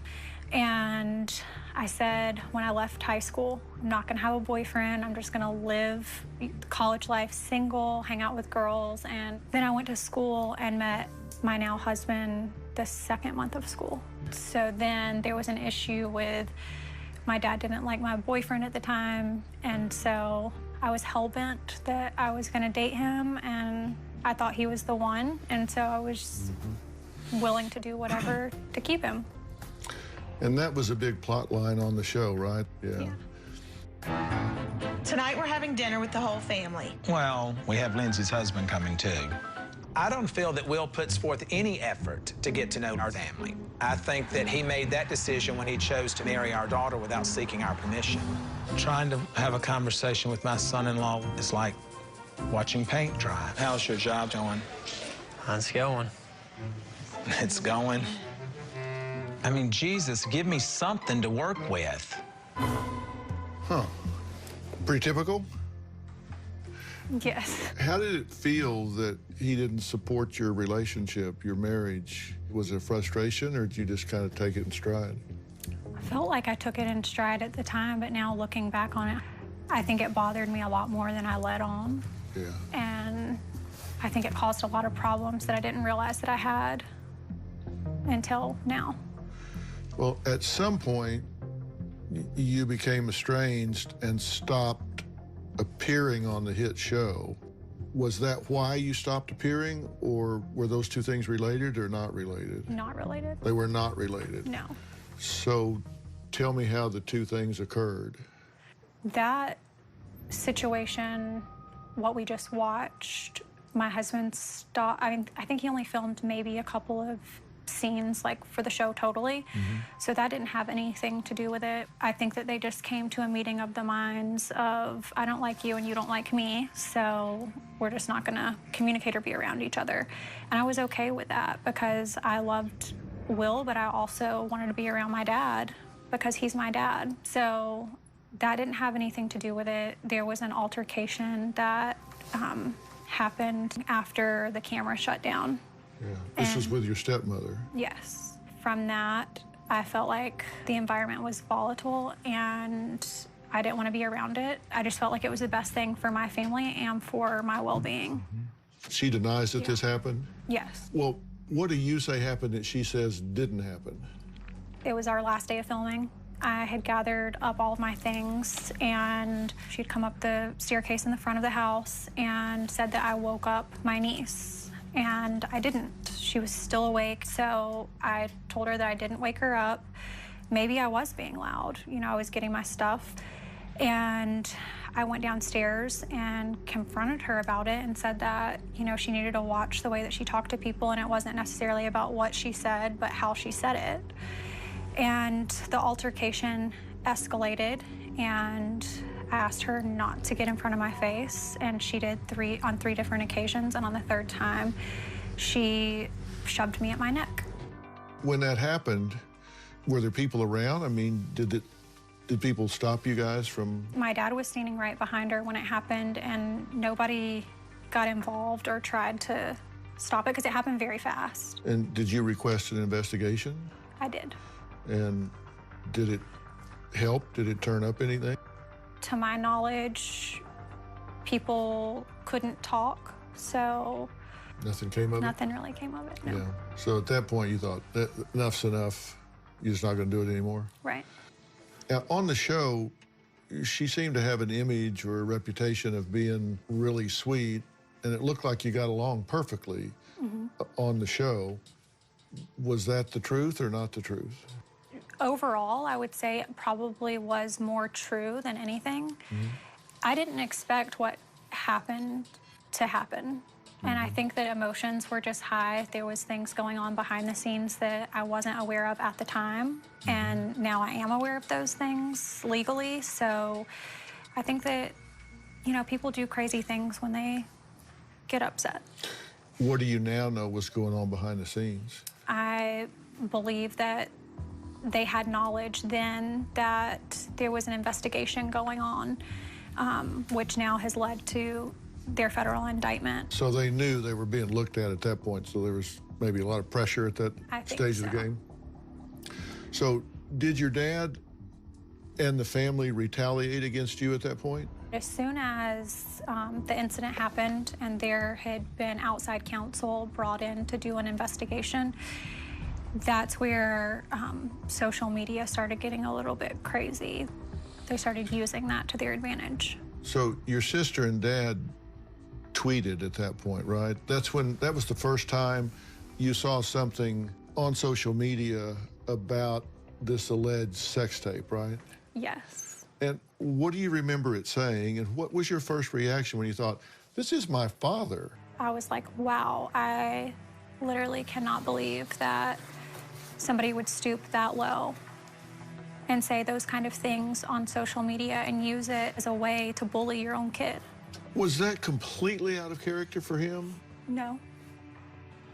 And I said, when I left high school, I'm not gonna have a boyfriend. I'm just gonna live college life single, hang out with girls. And then I went to school and met my now husband the second month of school. So then there was an issue with my dad didn't like my boyfriend at the time. And so I was hell-bent that I was gonna date him, and I thought he was the one. And so I was willing to do whatever to keep him. And that was a big plot line on the show, right? Yeah. Tonight we're having dinner with the whole family. Well, we have Lindsay's husband coming too. I don't feel that Will puts forth any effort to get to know our family. I think that he made that decision when he chose to marry our daughter without seeking our permission. Trying to have a conversation with my son-in-law is like watching paint dry. How's your job going? How's it going? It's going. I mean, Jesus, give me something to work with. Huh. Pretty typical? Yes. How did it feel that he didn't support your relationship, your marriage? Was it frustration, or did you just kind of take it in stride? I felt like I took it in stride at the time, but now looking back on it, I think it bothered me a lot more than I let on. Yeah. And I think it caused a lot of problems that I didn't realize that I had until now. Well, at some point, you became estranged and stopped appearing on the hit show. Was that why you stopped appearing, or were those two things related or not related? Not related. They were not related? No. So tell me how the two things occurred. That situation, what we just watched, my husband stopped. I think he only filmed maybe a couple of scenes, like, for the show totally. So that didn't have anything to do with it. I think that they just came to a meeting of the minds of, I don't like you and you don't like me, so we're just not gonna communicate or be around each other. And I was okay with that because I loved Will, but I also wanted to be around my dad because he's my dad. So that didn't have anything to do with it. There was an altercation that happened after the camera shut down. Yeah. This was with your stepmother. Yes. From that, I felt like the environment was volatile and I didn't want to be around it. I just felt like it was the best thing for my family and for my well-being. She denies that this happened? Yes. Well, what do you say happened that she says didn't happen? It was our last day of filming. I had gathered up all of my things and she'd come up the staircase in the front of the house and said that I woke up my niece. And I didn't. She was still awake, so I told her that I didn't wake her up. Maybe I was being loud. You know, I was getting my stuff. And I went downstairs and confronted her about it and said that, you know, she needed to watch the way that she talked to people, and it wasn't necessarily about what she said, but how she said it. And the altercation escalated, and I asked her not to get in front of my face, and she did on three different occasions, and on the third time, she shoved me at my neck. When that happened, were there people around? I mean, did people stop you guys from... My dad was standing right behind her when it happened, and nobody got involved or tried to stop it because it happened very fast. And did you request an investigation? I did. And did it help? Did it turn up anything? To my knowledge, people couldn't talk, so... Nothing came of it? Nothing really came of it, no. Yeah. So at that point, you thought, enough's enough. You're just not going to do it anymore? Right. Now, on the show, she seemed to have an image or a reputation of being really sweet, and it looked like you got along perfectly on the show. Was that the truth or not the truth? Overall, I would say it probably was more true than anything. I didn't expect what happened to happen. And I think that emotions were just high. There was things going on behind the scenes that I wasn't aware of at the time. And now I am aware of those things legally. So I think that, you know, people do crazy things when they get upset. What do you now know was going on behind the scenes? I believe that they had knowledge then that there was an investigation going on, which now has led to their federal indictment. So they knew they were being looked at that point, so there was maybe a lot of pressure at that stage of the game? So did your dad and the family retaliate against you at that point? As soon as the incident happened and there had been outside counsel brought in to do an investigation, that's where social media started getting a little bit crazy. They started using that to their advantage. So your sister and dad tweeted at that point, right? That was the first time you saw something on social media about this alleged sex tape, right? Yes. And what do you remember it saying, and what was your first reaction when you thought, this is my father? I was like, wow, I literally cannot believe that somebody would stoop that low and say those kind of things on social media and use it as a way to bully your own kid. Was that completely out of character for him? No.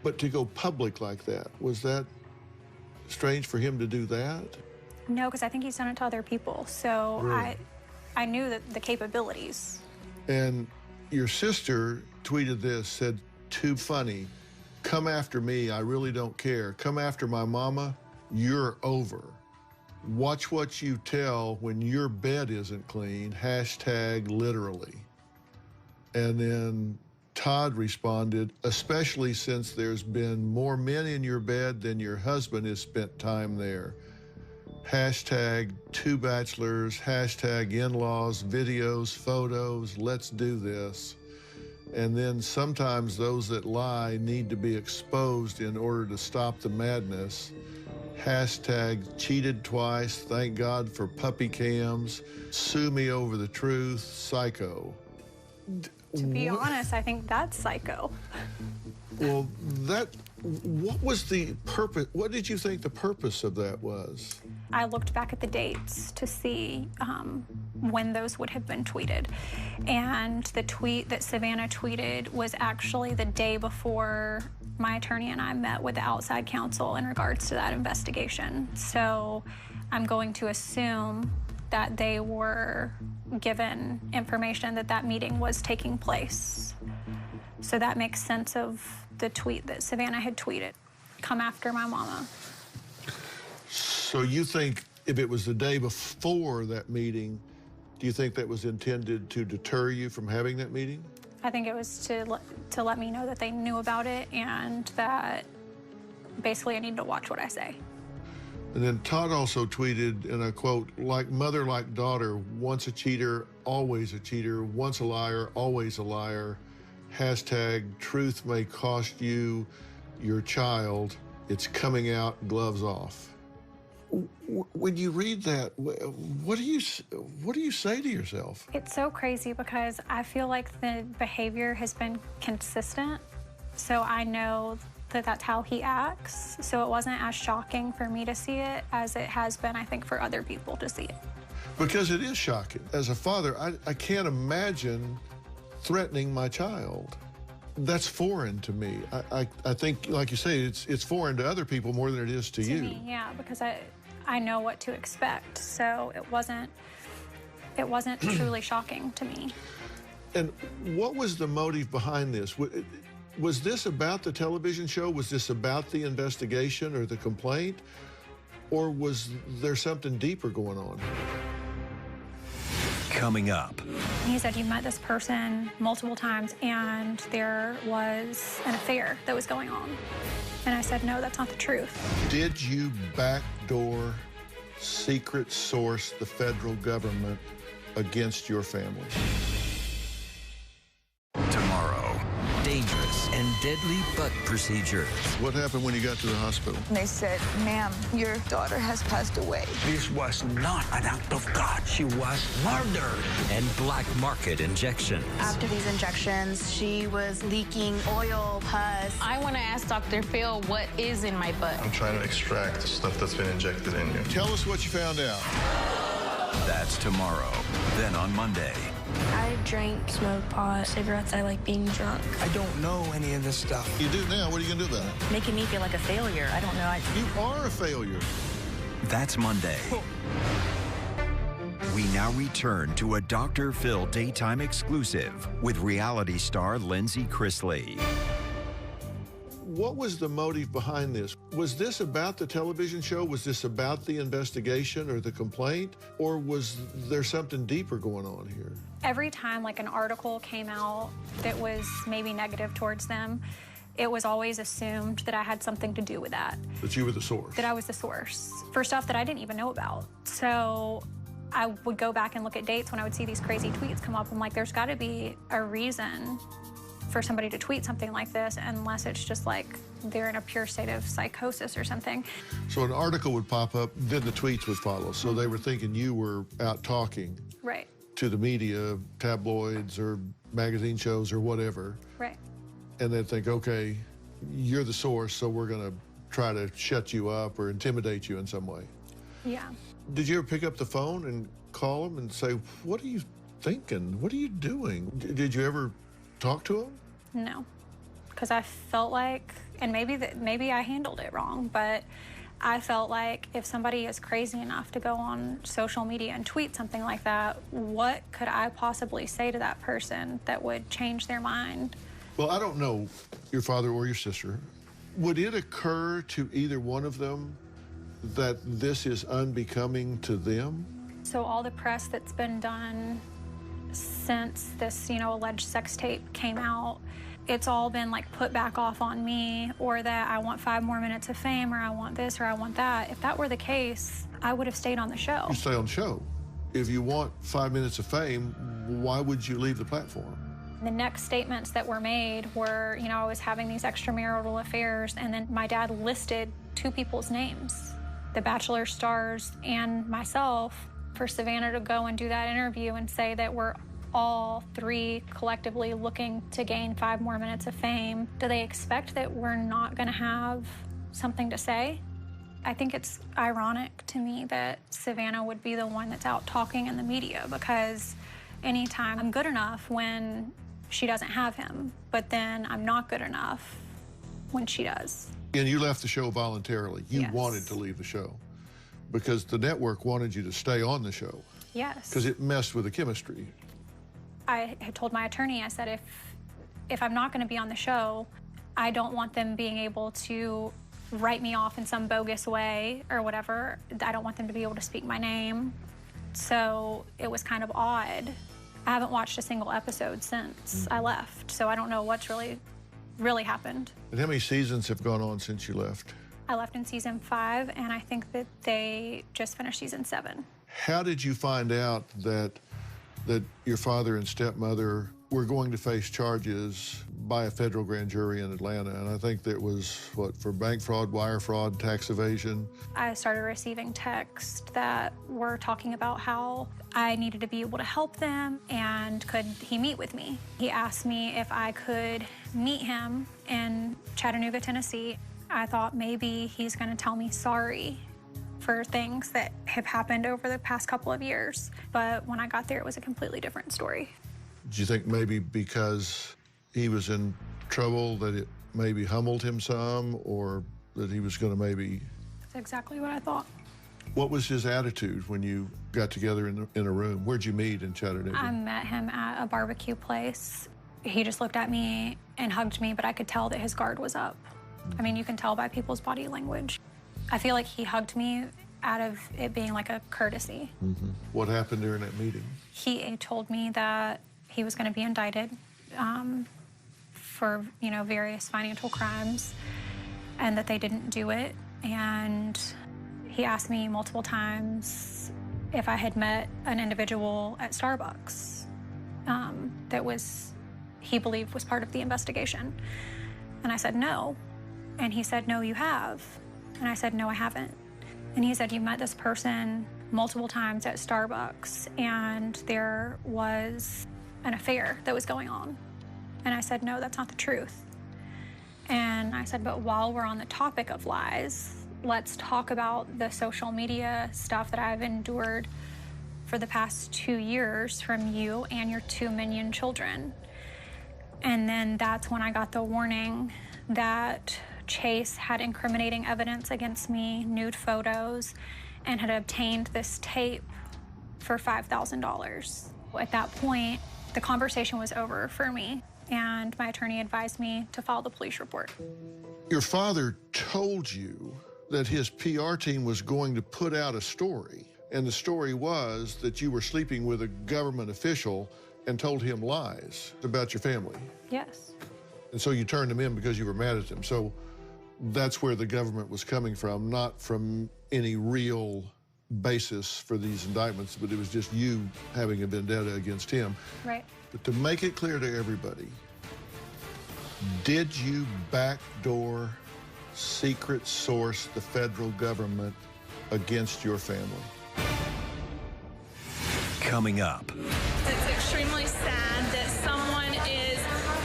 But to go public like that, was that strange for him to do that? No, because I think he's done it to other people. So Really? I knew that the capabilities. And your sister tweeted this, said, too funny. Come after me, I really don't care. Come after my mama, you're over. Watch what you tell when your bed isn't clean, hashtag literally. And then Todd responded, especially since there's been more men in your bed than your husband has spent time there. Hashtag 2 bachelors, hashtag in-laws, videos, photos, let's do this. And then sometimes those that lie need to be exposed in order to stop the madness. Hashtag cheated twice, thank God for puppy cams, sue me over the truth, psycho. To be honest, I think that's psycho. Well, what was the purpose? What did you think the purpose of that was? I looked back at the dates to see when those would have been tweeted. And the tweet that Savannah tweeted was actually the day before my attorney and I met with the outside counsel in regards to that investigation. So I'm going to assume that they were given information that that meeting was taking place. So that makes sense of the tweet that Savannah had tweeted, "Come after my mama." So you think if it was the day before that meeting, do you think that was intended to deter you from having that meeting? I think it was to let me know that they knew about it and that basically I need to watch what I say. And then Todd also tweeted in a quote, like mother, like daughter, once a cheater, always a cheater, once a liar, always a liar. Hashtag truth may cost you your child. It's coming out, gloves off. When you read that, what do you say to yourself? It's so crazy because I feel like the behavior has been consistent. So I know that that's how he acts. So it wasn't as shocking for me to see it as it has been, I think, for other people to see it. Because it is shocking. As a father, I can't imagine threatening my child. That's foreign to me. I think, like you say, it's foreign to other people more than it is to you. Me, yeah, because I know what to expect. So it wasn't truly shocking to me. And what was the motive behind this? Was this about the television show? Was this about the investigation or the complaint? Or was there something deeper going on? Coming up. He said, "You met this person multiple times and there was an affair that was going on." And I said, "No, that's not the truth." Did you backdoor, secret source the federal government against your family? Tomorrow, dangerous and deadly butt procedures. What happened when you got to the hospital? They said, "Ma'am, your daughter has passed away." This was not an act of God. She was murdered. And black market injections. After these injections, she was leaking oil, pus. I want to ask Dr. Phill what is in my butt. I'm trying to extract the stuff that's been injected in you. Tell us what you found out. That's tomorrow. Then on Monday. I drink, smoke pot, cigarettes. I like being drunk. I don't know any of this stuff. You do now. What are you going to do about it? Making me feel like a failure. I don't know. You are a failure. That's Monday. We now return to a Dr. Phill daytime exclusive with reality star Lindsay Chrisley. What was the motive behind this? Was this about the television show? Was this about the investigation or the complaint? Or was there something deeper going on here? Every time like an article came out that was maybe negative towards them, it was always assumed that I had something to do with that. That you were the source? That I was the source for stuff that I didn't even know about. So I would go back and look at dates when I would see these crazy tweets come up. I'm like, there's got to be a reason for somebody to tweet something like this, unless it's just like they're in a pure state of psychosis or something. So an article would pop up, then the tweets would follow. So they were thinking you were out talking right to the media, tabloids or magazine shows or whatever. Right. And they'd think, okay, you're the source, so we're going to try to shut you up or intimidate you in some way. Yeah. Did you ever pick up the phone and call them and say, what are you thinking? What are you doing? Did you ever talk to them? No, because I felt like, and maybe I handled it wrong, but I felt like if somebody is crazy enough to go on social media and tweet something like that, what could I possibly say to that person that would change their mind? Well, I don't know your father or your sister. Would it occur to either one of them that this is unbecoming to them? So all the press that's been done since this, alleged sex tape came out, it's all been like put back off on me, or that I want 5 more minutes of fame, or I want this, or I want that. If that were the case, I would have stayed on the show. You stay on the show. If you want 5 minutes of fame, why would you leave the platform? The next statements that were made were, you know, I was having these extramarital affairs, and then my dad listed 2 people's names, the Bachelor stars and myself, for Savannah to go and do that interview and say that we're all 3 collectively looking to gain 5 more minutes of fame. Do they expect that we're not gonna have something to say? I think it's ironic to me that Savannah would be the one that's out talking in the media, because anytime I'm good enough when she doesn't have him, but then I'm not good enough when she does. And you left the show voluntarily. You Yes. wanted to leave the show because the network wanted you to stay on the show. Yes. Because it messed with the chemistry. I had told my attorney, I said, if I'm not going to be on the show, I don't want them being able to write me off in some bogus way or whatever. I don't want them to be able to speak my name. So it was kind of odd. I haven't watched a single episode since I left, so I don't know what's really happened. And how many seasons have gone on since you left? I left in season 5, and I think that they just finished season 7. How did you find out that your father and stepmother were going to face charges by a federal grand jury in Atlanta? And I think that was, what, for bank fraud, wire fraud, tax evasion? I started receiving texts that were talking about how I needed to be able to help them, and could he meet with me. He asked me if I could meet him in Chattanooga, Tennessee. I thought maybe he's gonna tell me sorry for things that have happened over the past couple of years. But when I got there, it was a completely different story. Do you think maybe because he was in trouble that it maybe humbled him some, or that he was going to maybe... That's exactly what I thought. What was his attitude when you got together in a room? Where'd you meet in Chattanooga? I met him at a barbecue place. He just looked at me and hugged me, but I could tell that his guard was up. I mean, you can tell by people's body language. I feel like he hugged me out of it being like a courtesy. Mm-hmm. What happened during that meeting? He told me that he was going to be indicted for, you know, various financial crimes, and that they didn't do it. And he asked me multiple times if I had met an individual at Starbucks that he believed was part of the investigation. And I said, no. And he said, no, you have. And I said, no, I haven't. And he said, you met this person multiple times at Starbucks, and there was an affair that was going on. And I said, no, that's not the truth. And I said, but while we're on the topic of lies, let's talk about the social media stuff that I've endured for the past 2 years from you and your 2 minion children. And then that's when I got the warning that Chase had incriminating evidence against me, nude photos, and had obtained this tape for $5,000. At that point, the conversation was over for me, and my attorney advised me to file the police report. Your father told you that his PR team was going to put out a story, and the story was that you were sleeping with a government official and told him lies about your family. Yes. And so you turned him in because you were mad at him. So that's where the government was coming from, not from any real basis for these indictments, but it was just you having a vendetta against him. Right. But to make it clear to everybody, did you backdoor, secret source the federal government against your family? Coming up. It's extremely sad that someone is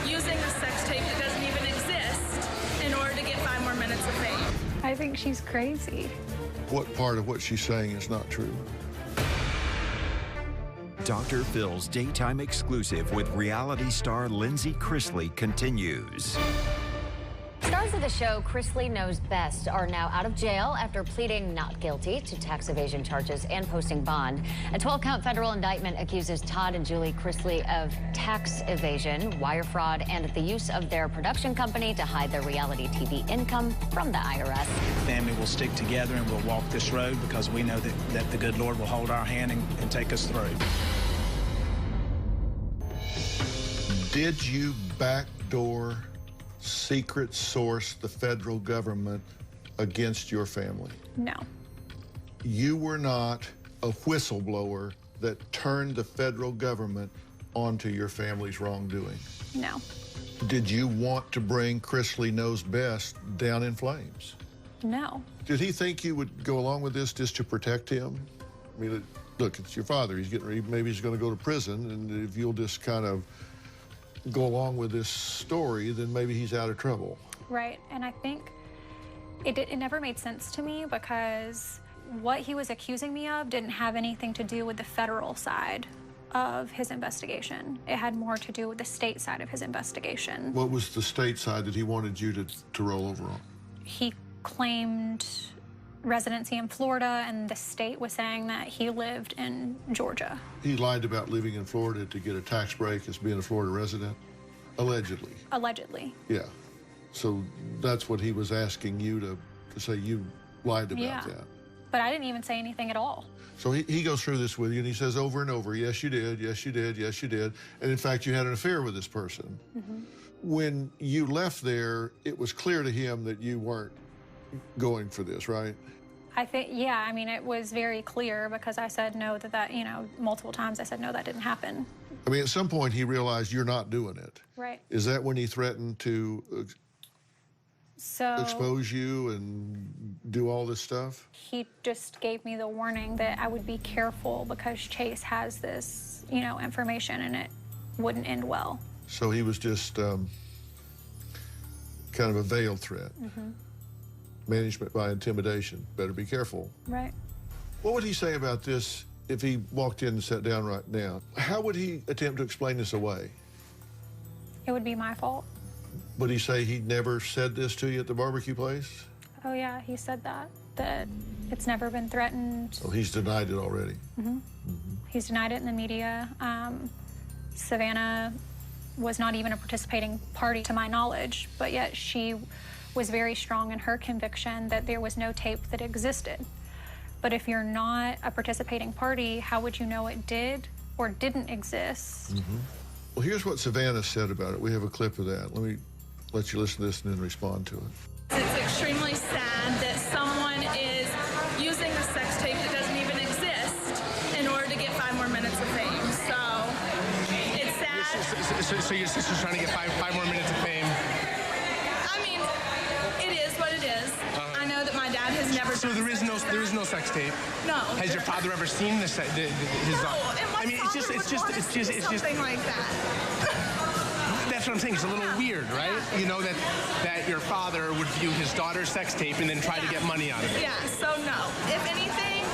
using a sex tape that doesn't even exist in order to get 5 more minutes of fame. I think she's crazy. What part of what she's saying is not true? Dr. Phil's daytime exclusive with reality star Lindsay Chrisley continues. Stars of the show Chrisley Knows Best are now out of jail after pleading not guilty to tax evasion charges and posting bond. A 12-count federal indictment accuses Todd and Julie Chrisley of tax evasion, wire fraud, and the use of their production company to hide their reality TV income from the IRS. Family will stick together and we'll walk this road because we know that the good Lord will hold our hand and take us through. Did you backdoor, secret source the federal government against your family? No. You were not a whistleblower that turned the federal government onto your family's wrongdoing? No. Did you want to bring Chrisley Knows Best down in flames? No. Did he think you would go along with this just to protect him? I mean, look, it's your father. He's getting ready. Maybe he's going to go to prison, and if you'll just kind of go along with this story, then maybe he's out of trouble. Right, and I think it never made sense to me because what he was accusing me of didn't have anything to do with the federal side of his investigation. It had more to do with the state side of his investigation. What was the state side that he wanted you to roll over on? He claimed residency in Florida, and the state was saying that he lived in Georgia. He lied about living in Florida to get a tax break as being a Florida resident? Allegedly. Allegedly. Yeah. So that's what he was asking you to say you lied about that. But I didn't even say anything at all. So he goes through this with you, and he says over and over, yes, you did, yes, you did, yes, you did. And in fact, you had an affair with this person. Mm-hmm. When you left there, it was clear to him that you weren't going for this, right? I think, yeah, I mean, it was very clear because I said no to that, you know, multiple times I said no, that didn't happen. I mean, at some point he realized you're not doing it. Right. Is that when he threatened to expose you and do all this stuff? He just gave me the warning that I would be careful because Chase has this, you know, information and it wouldn't end well. So he was just kind of a veiled threat. Mm-hmm. Management by intimidation. Better be careful. Right. What would he say about this if he walked in and sat down right now? How would he attempt to explain this away? It would be my fault. Would he say he never said this to you at the barbecue place? Oh, yeah, he said that it's never been threatened. Oh, he's denied it already. Mm-hmm. Mm-hmm. He's denied it in the media. Savannah was not even a participating party to my knowledge, but yet she was very strong in her conviction that there was no tape that existed. But if you're not a participating party, how would you know it did or didn't exist? Mm-hmm. Well, here's what Savannah said about it. We have a clip of that. Let me let you listen to this and then respond to it. It's extremely sad that someone is using a sex tape that doesn't even exist in order to get 5 more minutes of fame. So it's sad. So your sister's trying to get five more minutes of fame? I mean, it is what it is. I know that my dad has never. So there is no sex tape. No. Has your father ever seen his? No, and my father would want us to do something like that. That's what I'm saying. It's a little weird, right? Yeah. You know that your father would view his daughter's sex tape and then try to get money out of it. Yeah. So no. If anything,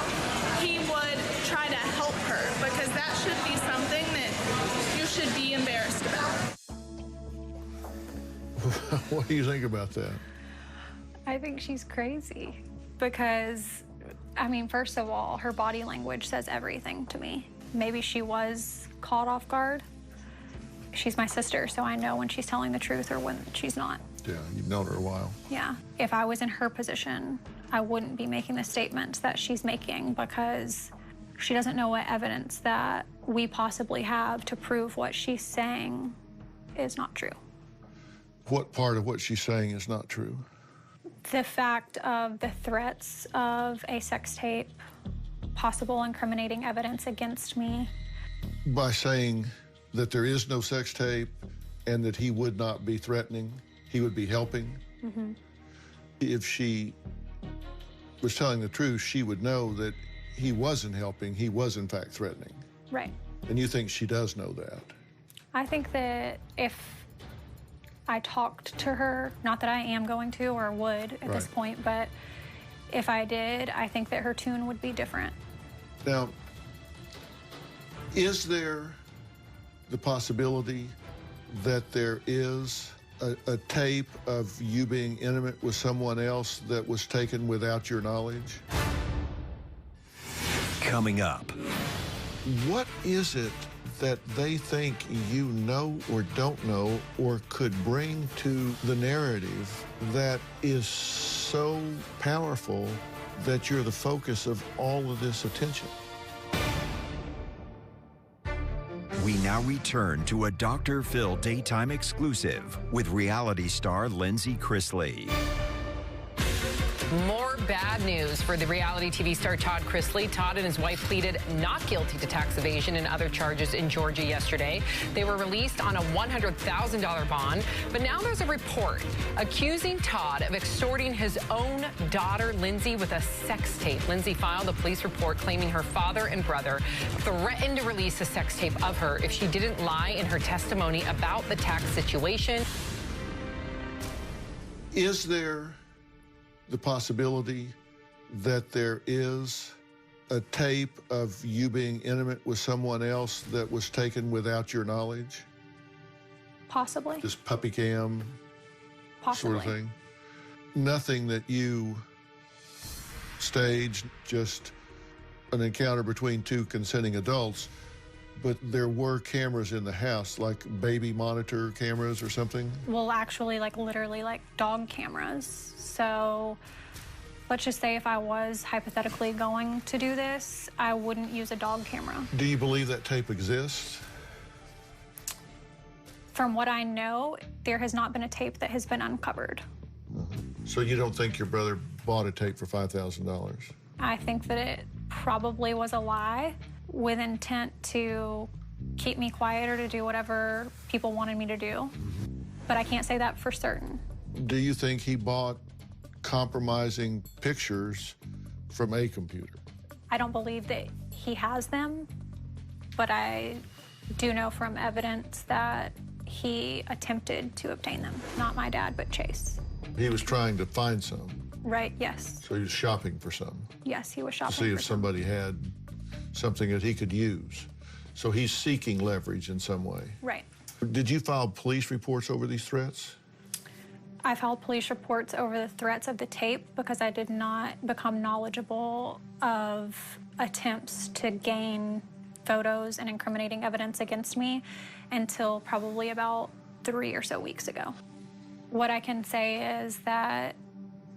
he would try to help her because that should be something that you should be embarrassed about. What do you think about that? I think she's crazy because, I mean, first of all, her body language says everything to me. Maybe she was caught off guard. She's my sister, so I know when she's telling the truth or when she's not. Yeah, you've known her a while. Yeah. If I was in her position, I wouldn't be making the statements that she's making because she doesn't know what evidence that we possibly have to prove what she's saying is not true. What part of what she's saying is not true? The fact of the threats of a sex tape, possible incriminating evidence against me. By saying that there is no sex tape and that he would not be threatening, he would be helping. Mm-hmm. If she was telling the truth, she would know that he wasn't helping, he was in fact threatening. Right. And you think she does know that? I think that if I talked to her, not that I am going to or would at this point, but if I did, I think that her tune would be different. Now, is there the possibility that there is a tape of you being intimate with someone else that was taken without your knowledge? Coming up. What is it that they think you know or don't know or could bring to the narrative that is so powerful that you're the focus of all of this attention? We now return to a Dr. Phill daytime exclusive with reality star Lindsay Chrisley. More bad news for the reality TV star Todd Chrisley. Todd and his wife pleaded not guilty to tax evasion and other charges in Georgia yesterday. They were released on a $100,000 bond, but now there's a report accusing Todd of extorting his own daughter, Lindsay, with a sex tape. Lindsay filed a police report claiming her father and brother threatened to release a sex tape of her if she didn't lie in her testimony about the tax situation. Is there the possibility that there is a tape of you being intimate with someone else that was taken without your knowledge? Possibly. Just puppy cam sort of thing? Nothing that you staged, just an encounter between two consenting adults, but there were cameras in the house, like baby monitor cameras or something? Well, actually, literally dog cameras. So let's just say if I was hypothetically going to do this, I wouldn't use a dog camera. Do you believe that tape exists? From what I know, there has not been a tape that has been uncovered. So you don't think your brother bought a tape for $5,000? I think that it probably was a lie with intent to keep me quiet or to do whatever people wanted me to do. But I can't say that for certain. Do you think he bought compromising pictures from a computer? I don't believe that he has them, but I do know from evidence that he attempted to obtain them. Not my dad, but Chase. He was trying to find some. Right, yes. So he was shopping for some. Yes, he was shopping to see for if somebody had something that he could use. So he's seeking leverage in some way. Right. Did you file police reports over these threats? I filed police reports over the threats of the tape because I did not become knowledgeable of attempts to gain photos and incriminating evidence against me until probably about 3 or so weeks ago. What I can say is that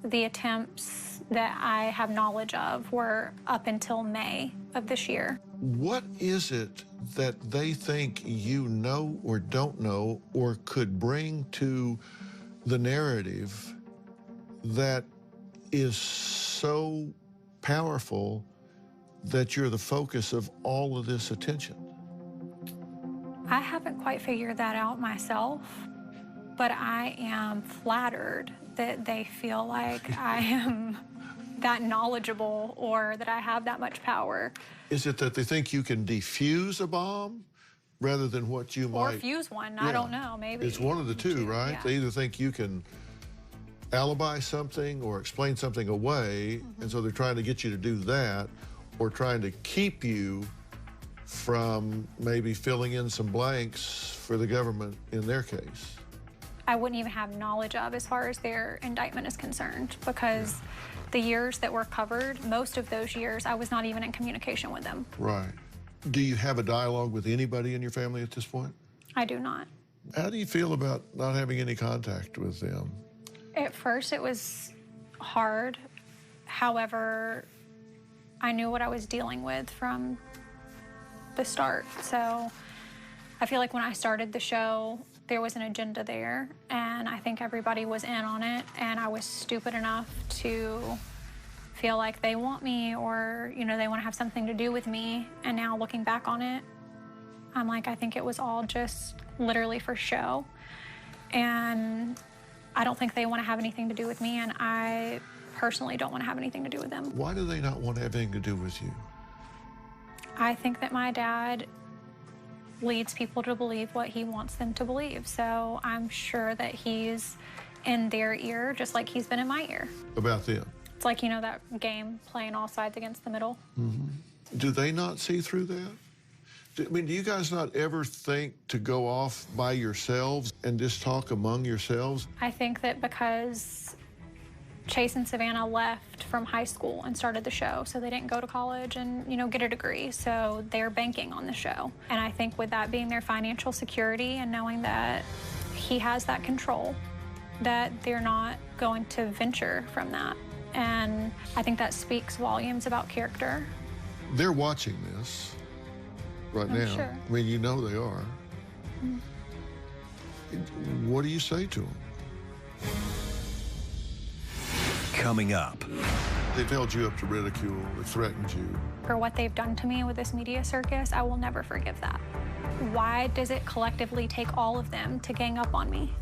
the attempts that I have knowledge of were up until May of this year. What is it that they think you know or don't know or could bring to the narrative that is so powerful that you're the focus of all of this attention? I haven't quite figured that out myself, but I am flattered that they feel like I am that knowledgeable or that I have that much power. Is it that they think you can defuse a bomb rather than what you might... Or fuse one, Yeah. I don't know, maybe. It's one of the two, right? Yeah. They either think you can alibi something or explain something away, and so they're trying to get you to do that, or trying to keep you from maybe filling in some blanks for the government in their case. I wouldn't even have knowledge of as far as their indictment is concerned, because the years that were covered, most of those years, I was not even in communication with them. Right. Do you have a dialogue with anybody in your family at this point? I do not. How do you feel about not having any contact with them? At first, it was hard. However, I knew what I was dealing with from the start. So I feel like when I started the show, there was an agenda there, and I think everybody was in on it, and I was stupid enough to feel like they want me, or, you know, they want to have something to do with me. And now looking back on it, I'm like, I think it was all just literally for show. And I don't think they want to have anything to do with me, and I personally don't want to have anything to do with them. Why do they not want to have anything to do with you? I think that my dad leads people to believe what he wants them to believe. So I'm sure that he's in their ear just like he's been in my ear. About them? It's like, you know, that game, playing all sides against the middle. Do they not see through that? I mean, do you guys not ever think to go off by yourselves and just talk among yourselves? I think that because Chase and Savannah left from high school and started the show, so they didn't go to college and, you know, get a degree, so they're banking on the show. And I think with that being their financial security and knowing that he has that control, that they're not going to venture from that. And I think that speaks volumes about character. They're watching this right I'm now. sure. I mean, you know they are. What do you say to them? Coming up, They've held you up to ridicule, they've threatened you. For what they've done to me with this media circus, I will never forgive that. Why does it collectively take all of them to gang up on me?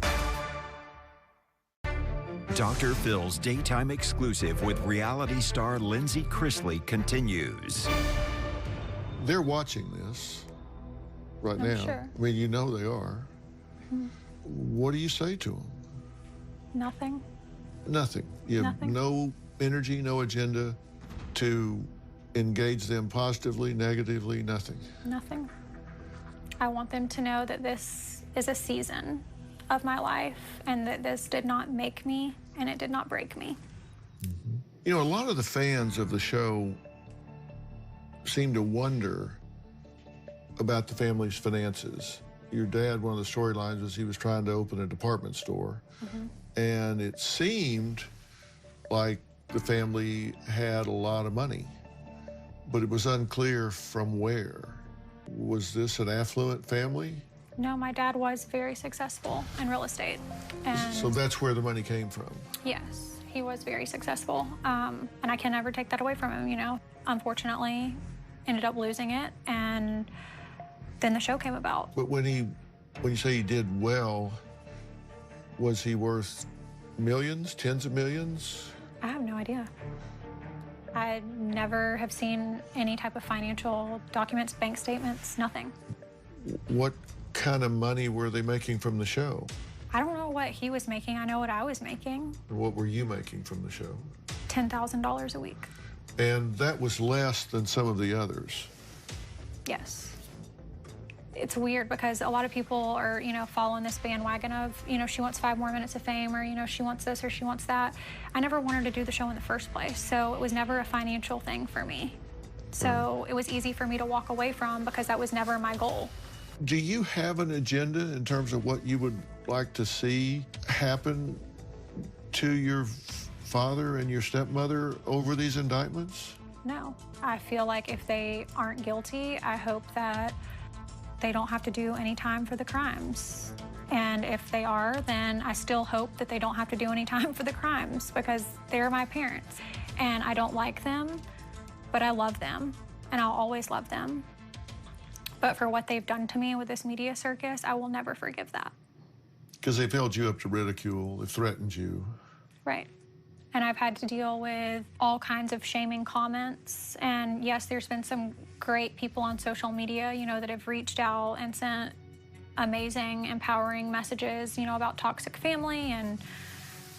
Dr. Phil's daytime exclusive with reality star Lindsay Chrisley continues. They're watching this right now. Sure. I mean, you know they are. Mm-hmm. What do you say to them? Nothing. Nothing. You have Nothing. no energy, no agenda to engage them positively, negatively, nothing. Nothing. I want them to know that this is a season of my life and that this did not make me and it did not break me. Mm-hmm. You know, a lot of the fans of the show seem to wonder about the family's finances. Your dad, one of the storylines was he was trying to open a department store. Mm-hmm. And it seemed like the family had a lot of money, but it was unclear from where. Was this an affluent family? No, my dad was very successful in real estate. And So that's where the money came from? yes, he was very successful. And I can never take that away from him, you know. Unfortunately, ended up losing it, and then the show came about. But when you say he did well, was he worth millions, tens of millions? I have no idea. I never have seen any type of financial documents, bank statements, nothing. What kind of money were they making from the show? I don't know what he was making. I know what I was making. What were you making from the show? $10,000 a week. And that was less than some of the others. Yes. It's weird because a lot of people are, you know, following this bandwagon of, you know, she wants 5 more minutes of fame, or, you know, she wants this or she wants that. I never wanted to do the show in the first place, so it was never a financial thing for me. So it was easy for me to walk away from because that was never my goal. Do you have an agenda in terms of what you would like to see happen to your father and your stepmother over these indictments? No. I feel like if they aren't guilty, I hope that they don't have to do any time for the crimes. And if they are, then I still hope that they don't have to do any time for the crimes because they're my parents. And I don't like them, but I love them, and I'll always love them. But for what they've done to me with this media circus, I will never forgive that. Because they've held you up to ridicule, they've threatened you. Right. And I've had to deal with all kinds of shaming comments. And yes, there's been some great people on social media, you know, that have reached out and sent amazing, empowering messages, you know, about toxic family and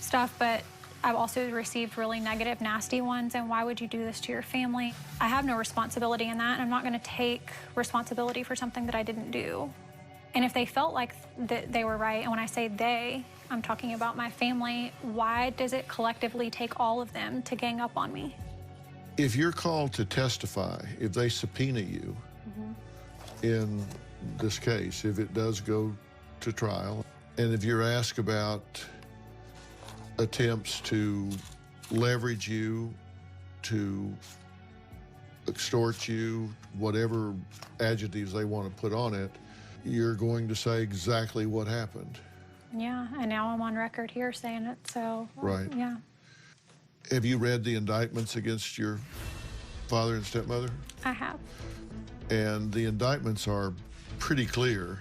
stuff. But I've also received really negative, nasty ones. And why would you do this to your family? I have no responsibility in that. And I'm not going to take responsibility for something that I didn't do. And if they felt like that they were right, and when I say they, I'm talking about my family, why does it collectively take all of them to gang up on me? If you're called to testify, if they subpoena you in this case, if it does go to trial, and if you're asked about attempts to leverage you, to extort you, whatever adjectives they want to put on it, you're going to say exactly what happened. Yeah, and now I'm on record here saying it, so. Right. Yeah. Have you read the indictments against your father and stepmother? I have. And the indictments are pretty clear.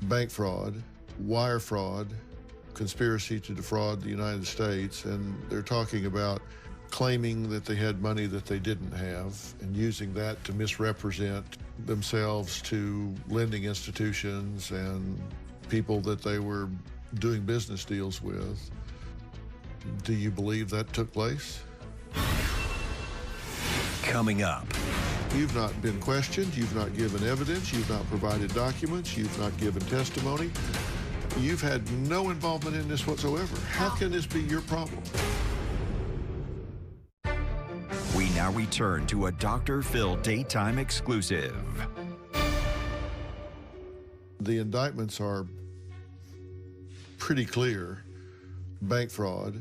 Bank fraud, wire fraud, conspiracy to defraud the United States, and they're talking about claiming that they had money that they didn't have and using that to misrepresent themselves to lending institutions and people that they were doing business deals with. Do you believe that took place? Coming up. You've not been questioned, you've not given evidence, you've not provided documents, you've not given testimony. You've had no involvement in this whatsoever. How can this be your problem? We now return to a Dr. Phil daytime exclusive. The indictments are pretty clear. Bank fraud,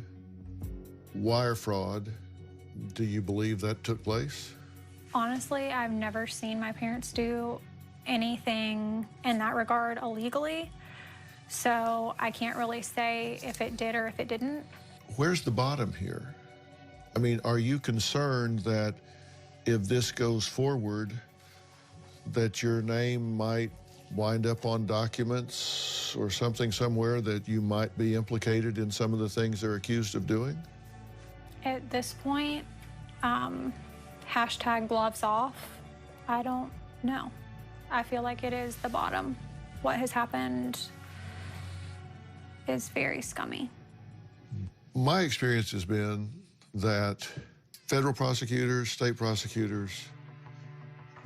wire fraud. Do you believe that took place? Honestly, I've never seen my parents do anything in that regard illegally, so I can't really say if it did or if it didn't. Where's the bottom here? I mean, are you concerned that if this goes forward, that your name might wind up on documents or something somewhere that you might be implicated in some of the things they're accused of doing? At this point, hashtag gloves off, I don't know. I feel like it is the bottom. What has happened is very scummy. My experience has been that federal prosecutors, state prosecutors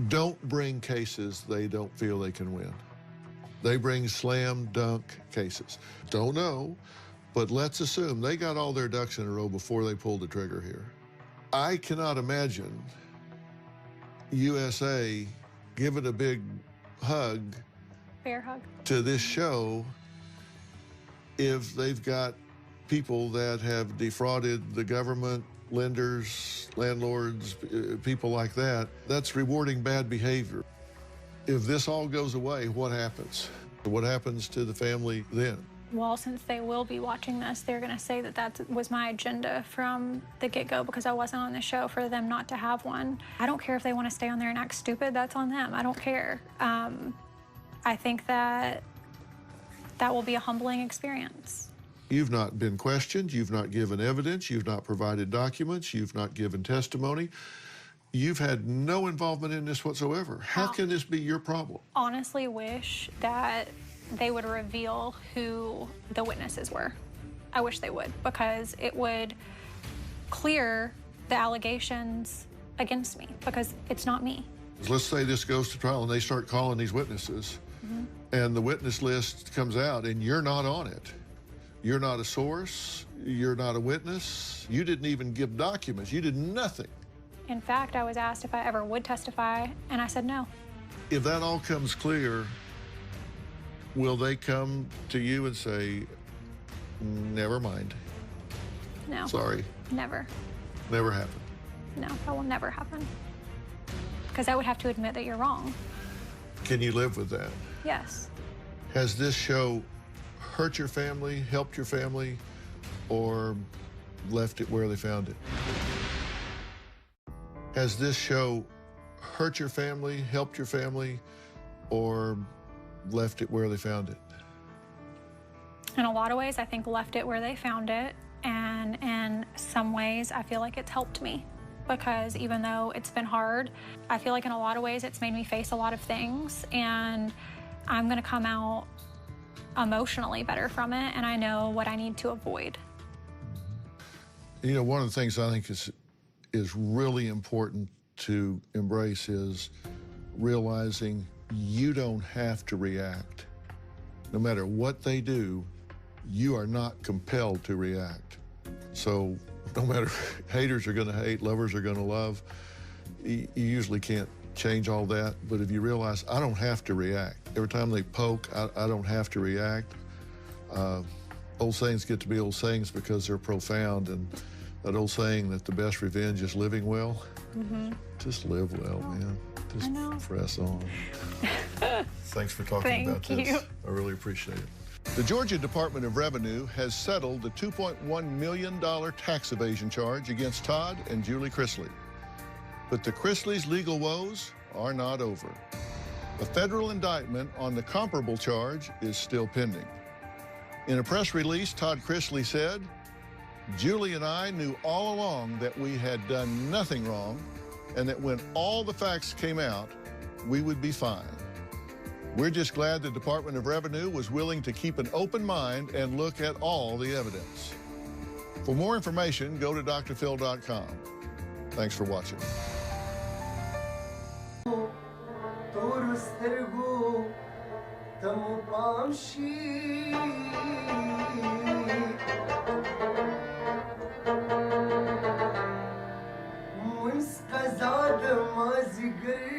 don't bring cases they don't feel they can win. They bring slam dunk cases. Don't know, but let's assume they got all their ducks in a row before they pulled the trigger here. I cannot imagine USA giving a big hug, Bear hug, to this show if they've got people that have defrauded the government, lenders, landlords, people like that. That's rewarding bad behavior. If this all goes away, what happens? What happens to the family then? Well, since they will be watching this, they're going to say that that was my agenda from the get-go because I wasn't on the show for them not to have one. I don't care if they want to stay on there and act stupid. That's on them. I don't care. I think that will be a humbling experience. You've not been questioned. You've not given evidence. You've not provided documents. You've not given testimony. You've had no involvement in this whatsoever. How can this be your problem? Honestly wish that they would reveal who the witnesses were. I wish they would, because it would clear the allegations against me, because it's not me. Let's say this goes to trial and they start calling these witnesses, and the witness list comes out and you're not on it. You're not a source. You're not a witness. You didn't even give documents. You did nothing. In fact, I was asked if I ever would testify, and I said no. If that all comes clear, will they come to you and say, never mind? No. Sorry. Never. Never happened. No, that will never happen. Because I would have to admit that you're wrong. Can you live with that? Yes. Has this show hurt your family, helped your family, or left it where they found it? Has this show hurt your family, helped your family, or left it where they found it? In a lot of ways, I think left it where they found it, and in some ways, I feel like it's helped me, because even though it's been hard, I feel like in a lot of ways, it's made me face a lot of things, and I'm gonna come out emotionally better from it, and I know what I need to avoid. You know, one of the things I think is really important to embrace is realizing you don't have to react. No matter what they do, you are not compelled to react. So no matter, haters are gonna hate, lovers are gonna love, you usually can't change all that, but if you realize I don't have to react. Every time they poke, I don't have to react. Old sayings get to be old sayings because they're profound, and that old saying that the best revenge is living well. Just live well, man. Just press on. Thanks for talking about this. I really appreciate it. The Georgia Department of Revenue has settled the $2.1 million tax evasion charge against Todd and Julie Chrisley. But the Chrisleys' legal woes are not over. A federal indictment on the comparable charge is still pending. In a press release, Todd Chrisley said, "Julie and I knew all along that we had done nothing wrong, and that when all the facts came out, we would be fine. We're just glad the Department of Revenue was willing to keep an open mind and look at all the evidence." For more information, go to drphill.com. Thanks for watching. Muska ज़ाद माज़िगर